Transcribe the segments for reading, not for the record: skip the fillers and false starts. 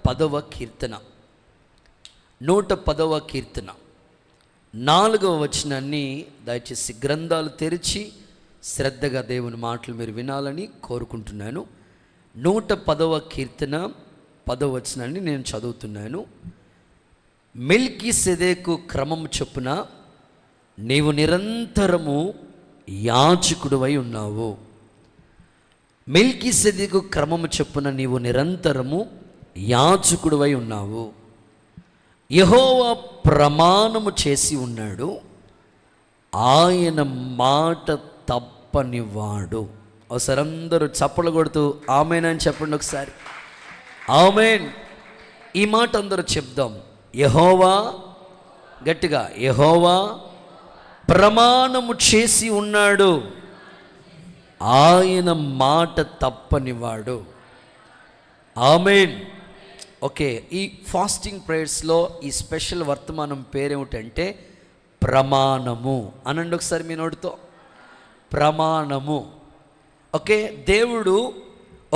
10వ కీర్తన, 110వ కీర్తన 4వ వచనాన్ని దయచేసి గ్రంథాలు తెరిచి శ్రద్ధగా దేవుని మాటలు మీరు వినాలని కోరుకుంటున్నాను. 110వ కీర్తన 10వ వచనాన్ని నేను చదువుతున్నాను. మెల్కీసెదెకు క్రమము చొప్పున నీవు నిరంతరము యాజకుడివై ఉన్నావు. మెల్కీసెదెకు క్రమము చొప్పున నీవు నిరంతరము యాజకుడివై ఉన్నావు. యెహోవా ప్రమాణము చేసి ఉన్నాడు, ఆయన మాట తప్పనివాడు. ఒకసారి అందరూ చప్పలు కొడుతూ ఆమేన్ అని చెప్పండి ఒకసారి. ఆమేన్. ఈ మాట అందరూ చెప్దాం. యెహోవా, గట్టిగా, యెహోవా ప్రమాణము చేసి ఉన్నాడు, ఆయన మాట తప్పనివాడు. ఆమేన్. ఓకే, ఈ ఫాస్టింగ్ ప్రేయర్స్లో ఈ స్పెషల్ వర్తమానం పేరేమిటంటే ప్రమాణము. అనండి ఒకసారి మీ నోటితో, ప్రమాణము. ఓకే, దేవుడు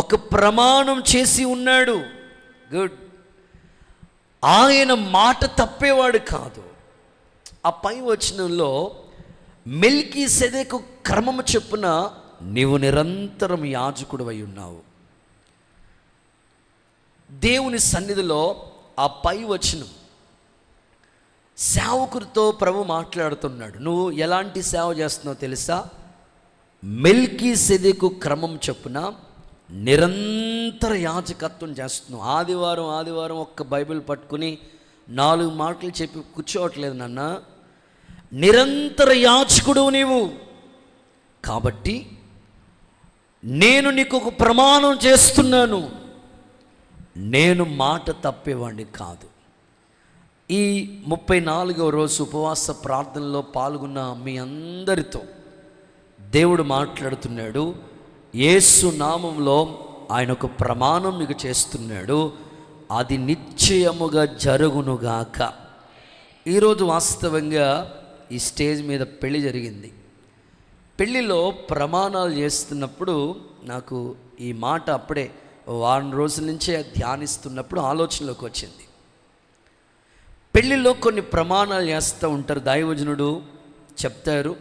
ఒక ప్రమాణం చేసి ఉన్నాడు. గుడ్. ఆయన మాట తప్పేవాడు కాదు. ఆ పై వచనంలో మెల్కీసెదెకు క్రమము చొప్పున నీవు నిరంతరం యాజకుడివై ఉన్నావు. దేవుని సన్నిధిలో ఆ పై వచనం సేవకుడితో ప్రభు మాట్లాడుతున్నాడు. నువ్వు ఎలాంటి సేవ చేస్తున్నావు తెలుసా? మెల్కీసెదెకు క్రమం చొప్పున నిరంతర యాజకత్వం చేస్తున్నావు. ఆదివారం ఒక్క బైబిల్ పట్టుకుని 4 మాటలు చెప్పి కూర్చోవట్లేదు నాన్న. నిరంతర యాజకుడు నీవు. కాబట్టి నేను నీకు ఒక ప్రమాణం చేస్తున్నాను, నేను మాట తప్పేవాడిని కాదు. ఈ 34వ రోజు ఉపవాస ప్రార్థనలో పాల్గొన్న మీ అందరితో దేవుడు మాట్లాడుతున్నాడు. యేసు నామంలో ఆయన ఒక ప్రమాణం మీకు చేస్తున్నాడు, అది నిశ్చయముగా జరుగునుగాక. ఈరోజు వాస్తవంగా ఈ స్టేజ్ మీద పెళ్లి జరిగింది. పెళ్ళిలో ప్రమాణాలు చేస్తున్నప్పుడు నాకు ఈ మాట అప్పుడే వారం రోజుల నుంచే ధ్యానిస్తున్నప్పుడు ఆలోచనలోకి వచ్చింది. పెళ్ళిలో కొన్ని ప్రమాణాలు చేస్తూ ఉంటారు. దైవజనుడు చెప్తారు,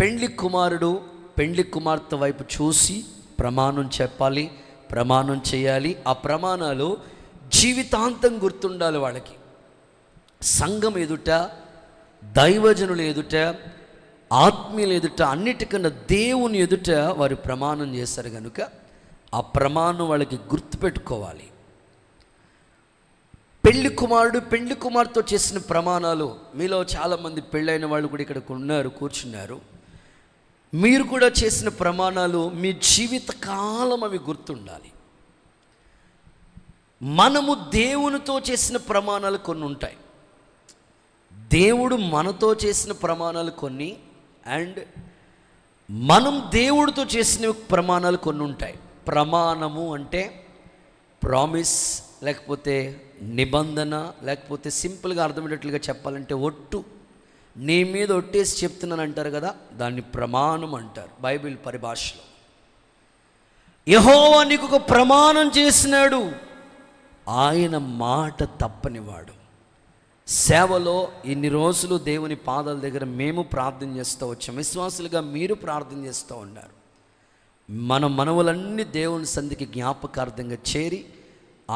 పెండ్లి కుమారుడు పెండ్లి కుమార్తె వైపు చూసి ప్రమాణం చెప్పాలి, ప్రమాణం చేయాలి. ఆ ప్రమాణాలు జీవితాంతం గుర్తుండాలి వాళ్ళకి. సంఘం ఎదుట, దైవజనుల ఎదుట, ఆత్మీయుల ఎదుట, అన్నిటికన్నా దేవుని ఎదుట వారు ప్రమాణం చేశారు కనుక ఆ ప్రమాణం వాళ్ళకి గుర్తుపెట్టుకోవాలి. పెళ్లి కుమారుడు పెళ్లి కుమార్తెతో చేసిన ప్రమాణాలు, మీలో చాలామంది పెళ్ళైన వాళ్ళు కూడా ఇక్కడ ఉన్నారు, కూర్చున్నారు. మీరు కూడా చేసిన ప్రమాణాలు మీ జీవితకాలం అవి గుర్తుండాలి. మనము దేవునితో చేసిన ప్రమాణాలు కొన్ని ఉంటాయి, దేవుడు మనతో చేసిన ప్రమాణాలు కొన్ని, అండ్ మనం దేవుడితో చేసిన ప్రమాణాలు కొన్ని ఉంటాయి. ప్రమాణము అంటే ప్రామిస్, లేకపోతే నిబంధన, లేకపోతే సింపుల్గా అర్థమయ్యేటట్లుగా చెప్పాలంటే ఒట్టు. నీ మీద ఒట్టేసి చెప్తున్నాను అంటారు కదా, దాన్ని ప్రమాణం అంటారు బైబిల్ పరిభాషలో. యెహోవా నీకు ఒక ప్రమాణం చేసినాడు, ఆయన మాట తప్పనివాడు. సేవలో ఇన్ని రోజులు దేవుని పాదాల దగ్గర మేము ప్రార్థన చేస్తూ వచ్చాం, విశ్వాసులుగా మీరు ప్రార్థన చేస్తూ ఉన్నారు. మన మనవులన్నీ దేవుని సంధికి జ్ఞాపకార్థంగా చేరి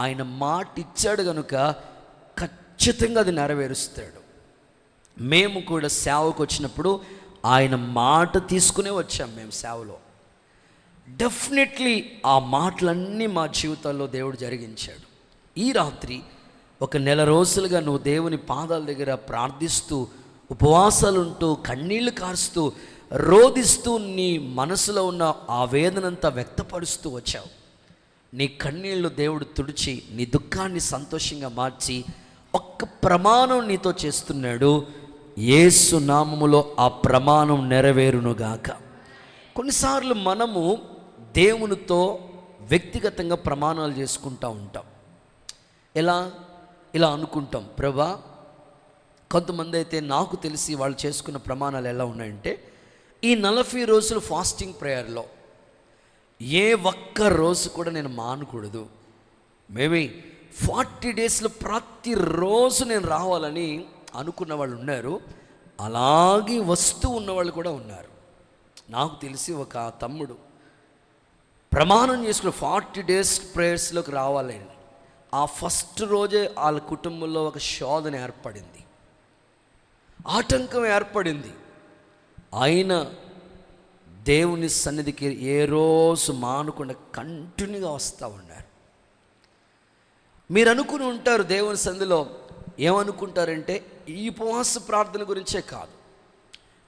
ఆయన మాట ఇచ్చాడు కనుక ఖచ్చితంగా అది నెరవేరుస్తాడు. మేము కూడా సేవకు వచ్చినప్పుడు ఆయన మాట తీసుకునే వచ్చాం. మేము సేవలో డెఫినెట్లీ ఆ మాటలన్నీ మా జీవితాల్లో దేవుడు జరిగించాడు. ఈ రాత్రి ఒక నెల రోజులుగా నువ్వు దేవుని పాదాల దగ్గర ప్రార్థిస్తూ, ఉపవాసాలుంటూ, కన్నీళ్లు కారుస్తూ, రోదిస్తూ, నీ మనసులో ఉన్న ఆ వేదనంతా వ్యక్తపరుస్తూ వచ్చావు. నీ కన్నీళ్లు దేవుడు తుడిచి నీ దుఃఖాన్ని సంతోషంగా మార్చి ఒక్క ప్రమాణం నీతో చేస్తున్నాడు. యేసు నామములో ఆ ప్రమాణం నెరవేరునుగాక. కొన్నిసార్లు మనము దేవునితో వ్యక్తిగతంగా ప్రమాణాలు చేసుకుంటూ ఉంటాం. ఇలా అనుకుంటాం, ప్రభా, కొంతమంది అయితే నాకు తెలిసి వాళ్ళు చేసుకున్న ప్రమాణాలు ఎలా ఉన్నాయంటే, ఈ 40 రోజులు ఫాస్టింగ్ ప్రేయర్లో ఏ ఒక్క రోజు కూడా నేను మానకూడదు. మేబీ 40 డేస్లో ప్రతిరోజు నేను రావాలని అనుకున్న వాళ్ళు ఉన్నారు, అలాగే వస్తూ ఉన్నవాళ్ళు కూడా ఉన్నారు. నాకు తెలిసి ఒక తమ్ముడు ప్రమాణం చేసుకుని 40 డేస్ ప్రేయర్స్లోకి రావాలని, ఆ ఫస్ట్ రోజే వాళ్ళ కుటుంబంలో ఒక శోధన ఏర్పడింది, ఆటంకం ఏర్పడింది. ఆయన దేవుని సన్నిధికి ఏ రోజు మానకుండా కంటిన్యూగా వస్తూ ఉన్నారు. మీరు అనుకుని ఉంటారు దేవుని సన్నిధిలో ఏమనుకుంటారంటే ఈ ఉపవాస ప్రార్థన గురించే కాదు,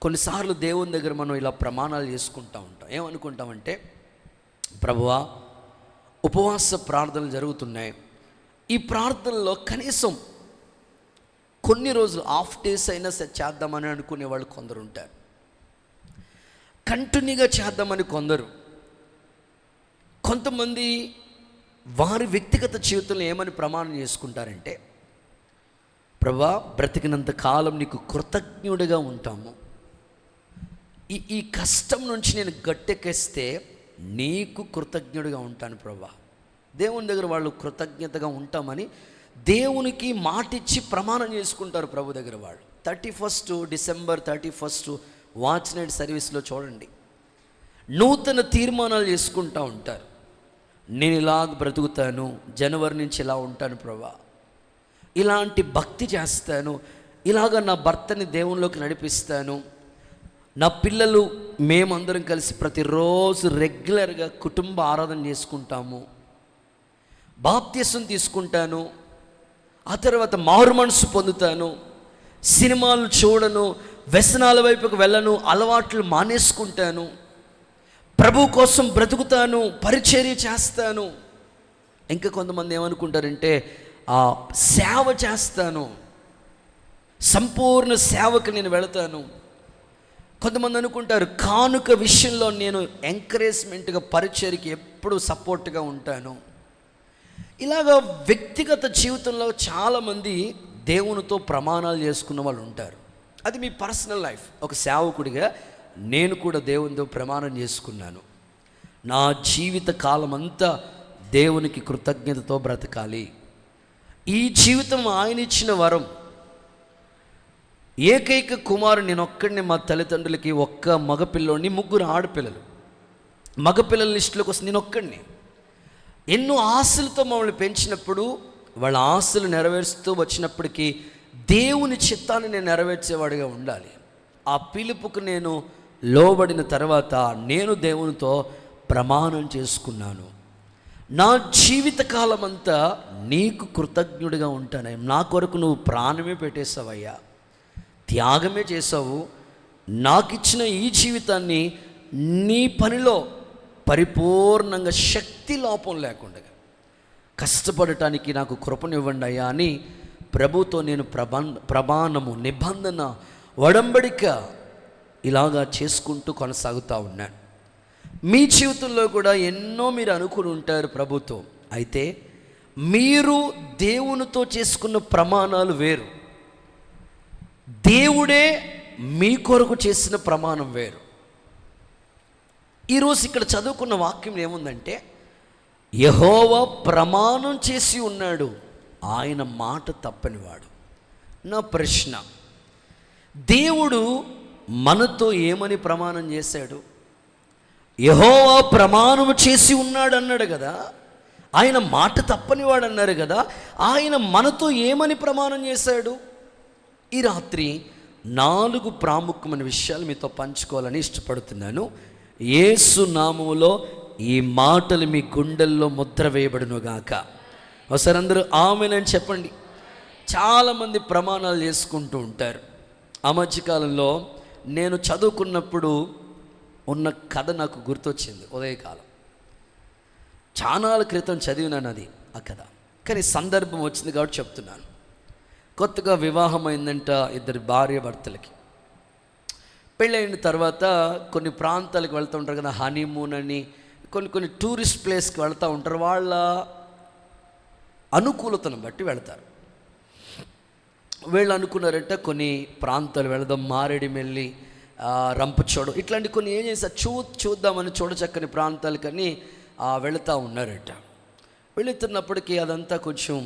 కొన్నిసార్లు దేవుని దగ్గర మనం ఇలా ప్రమాణాలు చేసుకుంటూ ఉంటాం. ఏమనుకుంటామంటే, ప్రభువా ఉపవాస ప్రార్థనలు జరుగుతున్నాయి, ఈ ప్రార్థనలో కనీసం కొన్ని రోజులు హాఫ్ డేస్ అయినా సరే చేద్దామని అనుకునే వాళ్ళు కొందరు ఉంటారు, కంటిన్యూగా చేద్దామని కొందరు. కొంతమంది వారి వ్యక్తిగత జీవితంలో ఏమని ప్రమాణం చేసుకుంటారంటే, ప్రభువా బ్రతికినంత కాలం నీకు కృతజ్ఞుడిగా ఉంటాము, ఈ కష్టం నుంచి నేను గట్టెక్కేస్తే నీకు కృతజ్ఞుడిగా ఉంటాను ప్రభువా. దేవుని దగ్గర వాళ్ళు కృతజ్ఞతగా ఉంటామని దేవునికి మాటిచ్చి ప్రమాణం చేసుకుంటారు ప్రభు దగ్గర వాళ్ళు. 31 డిసెంబర్ 31 వాచ్ నైట్ సర్వీస్లో చూడండి, నూతన తీర్మానాలు చేసుకుంటూ ఉంటారు. నేను ఇలాగ బ్రతుకుతాను, జనవరి నుంచి ఇలా ఉంటాను ప్రభువా, ఇలాంటి భక్తి చేస్తాను, ఇలాగ నా భర్తని దేవునిలోకి నడిపిస్తాను, నా పిల్లలు మేమందరం కలిసి ప్రతిరోజు రెగ్యులర్గా కుటుంబ ఆరాధన చేసుకుంటాము, బాప్తిసం తీసుకుంటాను, ఆ తర్వాత మారు మనసు పొందుతాను, సినిమాలు చూడను, వ్యసనాల వైపుకు వెళ్ళను, అలవాట్లు మానేసుకుంటాను, ప్రభు కోసం బ్రతుకుతాను, పరిచర్య చేస్తాను. ఇంకా కొంతమంది ఏమనుకుంటారంటే సేవ చేస్తాను, సంపూర్ణ సేవకు నేను వెళతాను. కొంతమంది అనుకుంటారు కానుక విషయంలో నేను ఎంకరేజ్మెంట్గా పరిచర్యకి ఎప్పుడు సపోర్ట్గా ఉంటాను. ఇలాగ వ్యక్తిగత జీవితంలో చాలామంది దేవునితో ప్రమాణాలు చేసుకున్న వాళ్ళు ఉంటారు. అది మీ పర్సనల్ లైఫ్. ఒక సేవకుడిగా నేను కూడా దేవునితో ప్రమాణం చేసుకున్నాను, నా జీవిత కాలం అంతా దేవునికి కృతజ్ఞతతో బ్రతకాలి. ఈ జీవితం ఆయన ఇచ్చిన వరం. ఏకైక కుమారుడు నేను ఒక్కడిని, మా తల్లిదండ్రులకి ఒక్క మగపిల్లోని, 3 ఆడపిల్లలు. మగపిల్లల లిస్టులోకి వస్తే నేను ఒక్కడిని. ఎన్నో ఆశలతో మమ్మల్ని పెంచినప్పుడు వాళ్ళ ఆశలు నెరవేరుస్తూ వచ్చినప్పటికీ దేవుని చిత్తాన్ని నేను నెరవేర్చేవాడిగా ఉండాలి. ఆ పిలుపుకు నేను లోబడిన తర్వాత నేను దేవునితో ప్రమాణం చేసుకున్నాను, నా జీవితకాలం అంతా నీకు కృతజ్ఞుడిగా ఉంటాను. నా కొరకు నువ్వు ప్రాణమే పెట్టేశావయ్యా, త్యాగమే చేసావు, నాకు ఇచ్చిన ఈ జీవితాన్ని నీ పనిలో పరిపూర్ణంగా శక్తి లోపం లేకుండా కష్టపడటానికి నాకు కృపనివ్వండి అయ్యా అని ప్రభుతో నేను ప్రమాణము, నిబంధన, ఒడంబడిక ఇలాగా చేసుకుంటూ కొనసాగుతూ ఉన్నాను. మీ జీవితంలో కూడా ఎన్నో మీరు అనుకుని ఉంటారు ప్రభుతో. అయితే మీరు దేవునితో చేసుకున్న ప్రమాణాలు వేరు, దేవుడే మీ కొరకు చేసిన ప్రమాణం వేరు. ఈరోజు ఇక్కడ చదువుకున్న వాక్యం ఏముందంటే, యెహోవా ప్రమాణం చేసి ఉన్నాడు, ఆయన మాట తప్పనివాడు. నా ప్రశ్న, దేవుడు మనతో ఏమని ప్రమాణం చేశాడు? యెహోవా ప్రమాణం చేసి ఉన్నాడు అన్నాడు కదా, ఆయన మాట తప్పనివాడు అన్నారు కదా, ఆయన మనతో ఏమని ప్రమాణం చేశాడు? ఈ రాత్రి 4 ప్రాముఖ్యమైన విషయాలు మీతో పంచుకోవాలని ఇష్టపడుతున్నాను. యేసు నామములో ఈ మాటలు మీ గుండెల్లో ముద్ర వేయబడునుగాక. ఒకసారి అందరూ ఆమేన్ అని చెప్పండి. చాలామంది ప్రమాణాలు చేసుకుంటూ ఉంటారు. ఆ మధ్యకాలంలో నేను చదువుకున్నప్పుడు ఉన్న కథ నాకు గుర్తొచ్చింది. ఉదయకాలం చాలా క్రితం చదివినాను అది ఆ కథ, కానీ సందర్భం వచ్చింది కాబట్టి చెప్తున్నాను. కొత్తగా వివాహం అయిందంట 2 భార్య భర్తలకి. పెళ్ళైన తర్వాత కొన్ని ప్రాంతాలకు వెళ్తూ ఉంటారు కదా, హనీమూన్ అని, కొన్ని టూరిస్ట్ ప్లేస్కి వెళ్తూ ఉంటారు. వాళ్ళ అనుకూలతను బట్టి వెళ్తారు. వీళ్ళు అనుకున్నారంటే కొన్ని ప్రాంతాలు వెళదాం, మారేడుమిల్లి, రంపచోడు, ఇట్లాంటి కొన్ని ఏం చేస్తారు చూద్దామని చూడచక్కని ప్రాంతాలకని వెళుతూ ఉన్నారట. వెళుతున్నప్పటికీ అదంతా కొంచెం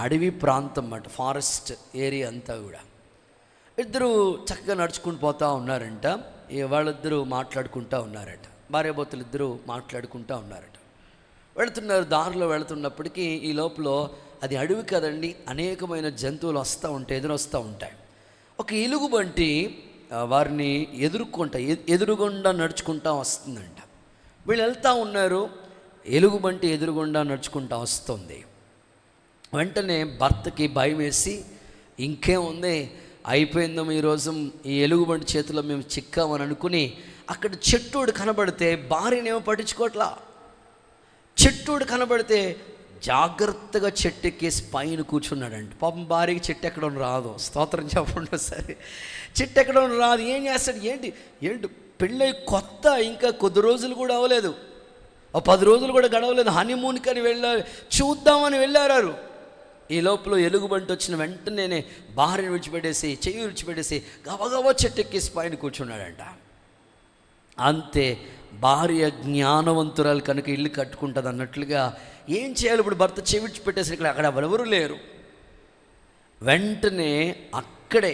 అడవి ప్రాంతం అన్నమాట, ఫారెస్ట్ ఏరియా అంతా కూడా. ఇద్దరు చక్కగా నడుచుకుంటూ పోతూ ఉన్నారంట. వాళ్ళిద్దరూ మాట్లాడుకుంటూ ఉన్నారట, భార్యాభర్తలు ఇద్దరు మాట్లాడుకుంటూ ఉన్నారట. వెళుతున్నారు, దారిలో వెళుతున్నప్పటికీ ఈ లోపల, అది అడవి కదండి, అనేకమైన జంతువులు వస్తూ ఉంటాయి, ఎదురొస్తూ ఉంటాయి. ఒక ఎలుగుబంటి వారిని ఎదురుగుండా నడుచుకుంటూ వస్తుందంట. వీళ్ళు వెళ్తూ ఉన్నారు, ఎలుగుబంటి ఎదురుగుండా నడుచుకుంటూ వస్తుంది. వెంటనే భర్తకి భయం వేసి, ఇంకేముంది, అయిపోయిందాం ఈరోజు, ఈ ఎలుగుబంటి చేతిలో మేము చిక్కామని అనుకుని అక్కడ చెట్టుడు కనబడితే భార్యనేమో పట్టించుకోవట్లా. చెట్టుడు కనబడితే జాగ్రత్తగా చెట్టు ఎక్కేసి పైన కూర్చున్నాడంట. పాపం భార్యకి చెట్టు ఎక్కడం రాదు, స్తోత్రం చెప్పండి. సరే, చెట్టు ఎక్కడం రాదు, ఏం చేస్తాడు, ఏంటి పెళ్ళై కొత్త, ఇంకా కొద్ది రోజులు కూడా అవ్వలేదు, 10 రోజులు కూడా గడవలేదు, హనీమూన్కి అని వెళ్ళారు, చూద్దామని వెళ్ళారు. ఈ లోపల ఎలుగుబంటి వచ్చిన వెంటనే భార్యను విడిచిపెట్టేసి, చెయ్యి విడిచిపెట్టేసి గబగబా చెట్టు ఎక్కేసి పైన కూర్చున్నాడంట. అంతే, భార్య జ్ఞానవంతురాలు కనుక ఇల్లు కట్టుకుంటుంది అన్నట్లుగా ఏం చేయాలి ఇప్పుడు, భర్త చెయ్యి విడిచిపెట్టేసి అక్కడ ఎవరెవరు లేరు. వెంటనే అక్కడే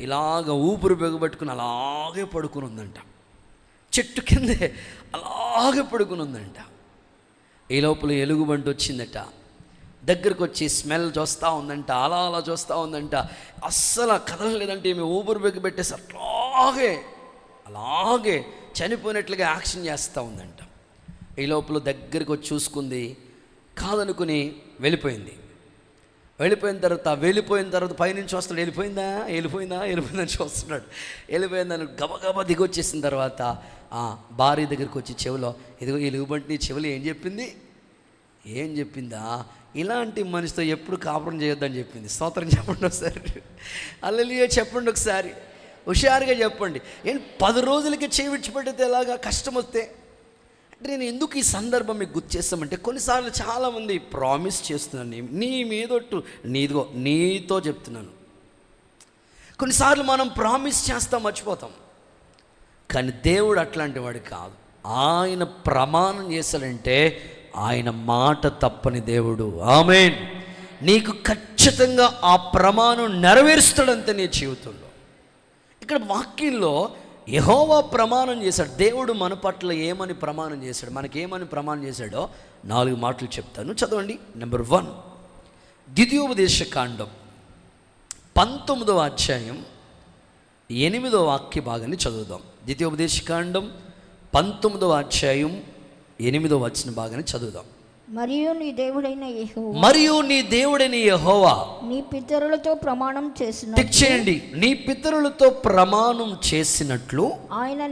ఇలాగ ఊపిరి బిగబట్టుకుని అలాగే పడుకుని ఉందంట, చెట్టు కిందే అలాగే పడుకుని ఉందంట. ఈ లోపల ఎలుగుబంటి వచ్చిందట, దగ్గరకు వచ్చి స్మెల్ చూస్తూ ఉందంట, అలా చూస్తూ ఉందంట, అస్సలు కదలలేదంటే ఈమె ఊపిరి బిగబెట్టేసి అలాగే చనిపోయినట్లుగా యాక్షన్ చేస్తూ ఉందంట. ఈ లోపల దగ్గరికి వచ్చి చూసుకుంది, కాదనుకుని వెళ్ళిపోయింది. వెళ్ళిపోయిన తర్వాత పైనుంచి వస్తాడు, వెళ్ళిపోయిందని చూస్తున్నాడు. వెళ్ళిపోయిందని గబగబా దిగొచ్చేసిన తర్వాత భార్య దగ్గరికి వచ్చి చెవిలో, ఇదిగో ఎలుగుబంటి నీ చెవిలో ఏం చెప్పిందా, ఇలాంటి మనిషితో ఎప్పుడు కాపురం చేయొద్దని చెప్పింది. స్తోత్రం చెప్పండి ఒకసారి, హల్లెలూయా చెప్పండి ఒకసారి, హుషారుగా చెప్పండి. 10 రోజులకి చేయి విడిచిపెడితే ఎలాగా, కష్టం వస్తే. అంటే నేను ఎందుకు ఈ సందర్భం మీకు గుర్తు చేస్తామంటే, కొన్నిసార్లు చాలామంది ప్రామిస్ చేస్తున్నాను, నీ మీదొట్టు నీతో చెప్తున్నాను. కొన్నిసార్లు మనం ప్రామిస్ చేస్తాం, మర్చిపోతాం. కానీ దేవుడు అట్లాంటి వాడు కాదు. ఆయన ప్రమాణం చేశాడంటే ఆయన మాట తప్పని దేవుడు. ఆమేన్. నీకు ఖచ్చితంగా ఆ ప్రమాణం నెరవేరుస్తాడంతే నీ జీవితంలో. ఇక్కడ వాక్యంలో యెహోవా ప్రమాణం చేశాడు. దేవుడు మన పట్ల ఏమని ప్రమాణం చేశాడు, మనకేమని ప్రమాణం చేశాడో 4 మాటలు చెప్తాను, చదవండి. నెంబర్ 1, ద్వితీయోపదేశకాండం 19వ అధ్యాయం 8వ వాక్య భాగాన్ని చదువుదాం. ద్వితీయోపదేశకాండం 19వ అధ్యాయం 8వ వచన భాగాన్ని చదువుదాం. మరియు నీ దేవుడైన యెహోవా నీ పితరులతో ప్రమాణం చేసినట్లు ఆయన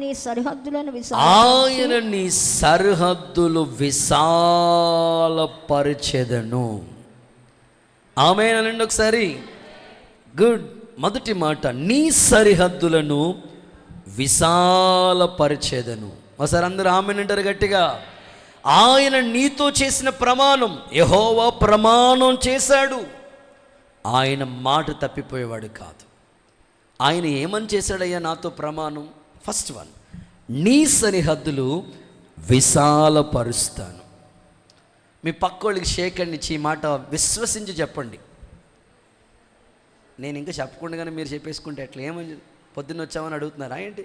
నీ సరిహద్దులు విశాలపరిచెదను. ఆమేన్ అనండి ఒకసారి. గుడ్. మొదటి మాట, నీ సరిహద్దులను విశాలపరిచెదను. ఒకసారి అందరూ ఆమేన్ అంటారు గట్టిగా. ఆయన నీతో చేసిన ప్రమాణం, యెహోవా ప్రమాణం చేశాడు. ఆయన మాట తప్పిపోయేవాడు కాదు. ఆయన ఏమని చేశాడయ్యా నాతో ప్రమాణం? ఫస్ట్ 1, నీ సరిహద్దులు విశాలపరుస్తాను. మీ పక్కోళ్ళకి షేకండి ఇచ్చి ఈ మాట విశ్వసించి చెప్పండి. నేను ఇంకా చెప్పకుండానే మీరు చెప్పేసుకుంటే ఎట్లా, ఏమని పొద్దున్న వచ్చామని అడుగుతున్నారా ఏంటి?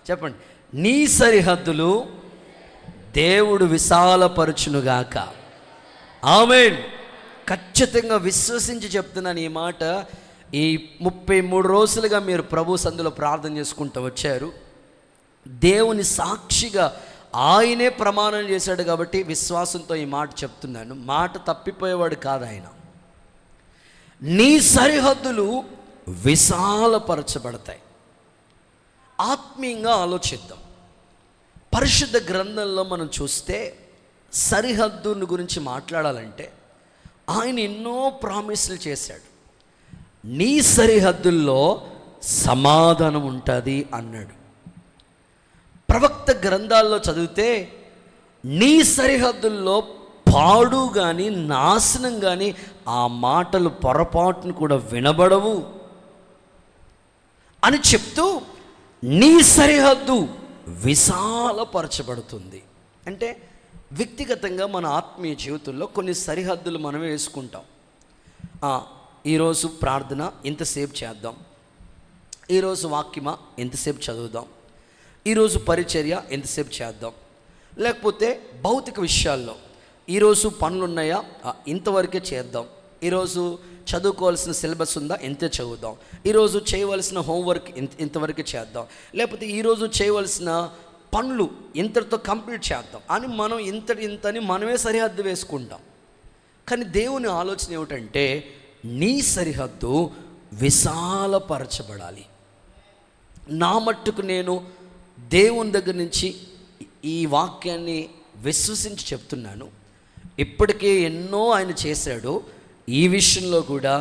చెప్పండి. నీ సరిహద్దులు దేవుడు విశాలపరచునుగాక. ఆమేన్. ఖచ్చితంగా విశ్వసించి చెప్తున్నాను ఈ మాట. ఈ 33 రోజులుగా మీరు ప్రభు సందులో ప్రార్థన చేసుకుంటూ వచ్చారు. దేవుని సాక్షిగా ఆయనే ప్రమాణం చేశాడు కాబట్టి విశ్వాసంతో ఈ మాట చెప్తున్నాను. మాట తప్పిపోయేవాడు కాదు ఆయన. నీ సరిహద్దులు విశాలపరచబడతాయి. ఆత్మీయంగా ఆలోచిద్దాం. పరిశుద్ధ గ్రంథంలో మనం చూస్తే సరిహద్దుని గురించి మాట్లాడాలంటే ఆయన ఎన్నో ప్రామిస్లు చేశాడు. నీ సరిహద్దుల్లో సమాధానం ఉంటుంది అన్నాడు. ప్రవక్త గ్రంథాల్లో చదివితే నీ సరిహద్దుల్లో పాడు కానీ నాశనం కానీ ఆ మాటలు పొరపాటును కూడా వినబడవు అని చెప్తూ నీ సరిహద్దు విశాలపరచబడుతుంది. అంటే వ్యక్తిగతంగా మన ఆత్మీయ జీవితంలో కొన్ని సరిహద్దులు మనమే వేసుకుంటాం. ఈరోజు ప్రార్థన ఇంతసేపు చేద్దాం, ఈరోజు వాక్యమా ఎంతసేపు చదువుదాం, ఈరోజు పరిచర్య ఎంతసేపు చేద్దాం, లేకపోతే భౌతిక విషయాల్లో ఈరోజు పనులున్నాయా ఇంతవరకే చేద్దాం, ఈరోజు చదువుకోవాల్సిన సిలబస్ ఉందా ఎంతే చదువుదాం, ఈరోజు చేయవలసిన హోంవర్క్ ఇంతవరకే చేద్దాం, లేకపోతే ఈరోజు చేయవలసిన పనులు ఇంతటితో కంప్లీట్ చేద్దాం అని మనం ఇంతని మనమే సరిహద్దు వేసుకుంటాం. కానీ దేవుని ఆలోచన ఏమిటంటే నీ సరిహద్దు విశాలపరచబడాలి. నా మట్టుకు నేను దేవుని దగ్గర నుంచి ఈ వాక్యాన్ని విశ్వసించి చెప్తున్నాను. ఇప్పటికే ఎన్నో ఆయన చేశాడు, ఈ విషయంలో కూడా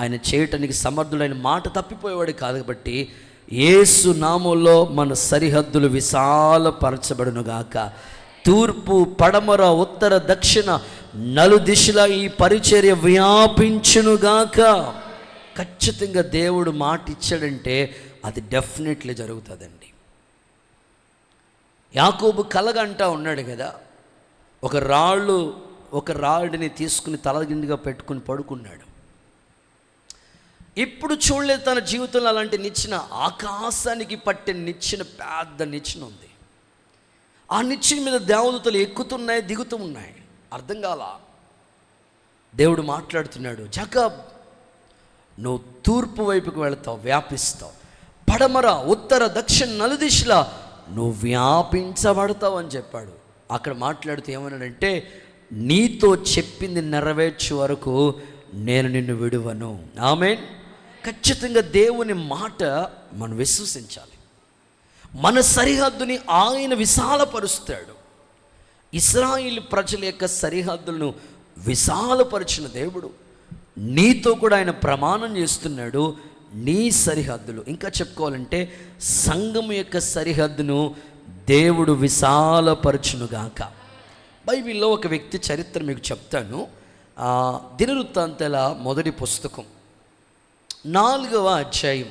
ఆయన చేయటానికి సమర్థుడైన మాట తప్పిపోయేవాడు కాదు. కాబట్టి యేసు నామములో మన సరిహద్దులు విశాలపరచబడునుగాక. తూర్పు పడమర ఉత్తర దక్షిణ నలుదిశలా ఈ పరిచర్య వ్యాపించునుగాక. ఖచ్చితంగా దేవుడు మాట ఇచ్చాడంటే అది డెఫినెట్లీ జరుగుతుందండి. యాకోబు కలగంటా ఉన్నాడు కదా, ఒక రాళ్ళని తీసుకుని తలగిండిగా పెట్టుకుని పడుకున్నాడు. ఇప్పుడు చూడలేదు తన జీవితంలో అలాంటి నిచ్చెన, ఆకాశానికి పట్టే నిచ్చెన, పెద్ద నిచ్చెన ఉంది. ఆ నిచ్చెన మీద దేవదూతలు ఎక్కుతున్నాయి, దిగుతూ ఉన్నాయి. అర్థం కాల. దేవుడు మాట్లాడుతున్నాడు, జాకబ్ నువ్వు తూర్పు వైపుకు వెళతావు, వ్యాపిస్తావు, పడమర ఉత్తర దక్షిణ నలుదిశలా నువ్వు వ్యాపించబడతావు అని చెప్పాడు. అక్కడ మాట్లాడుతూ ఏమన్నాడంటే నీతో చెప్పింది నెరవేర్చే వరకు నేను నిన్ను విడువను. ఆమేన్. ఖచ్చితంగా దేవుని మాట మనం విశ్వసించాలి. మన సరిహద్దుని ఆయన విశాలపరుస్తాడు. ఇశ్రాయేలు ప్రజల యొక్క సరిహద్దులను విశాలపరిచిన దేవుడు నీతో కూడా ఆయన ప్రమాణం చేస్తున్నాడు. నీ సరిహద్దులు, ఇంకా చెప్పుకోవాలంటే సంఘం యొక్క సరిహద్దును దేవుడు విశాలపరచునుగాక. బైబిల్లో ఒక వ్యక్తి చరిత్ర మీకు చెప్తాను. దినవృత్తాంతాల మొదటి పుస్తకం 4వ అధ్యాయం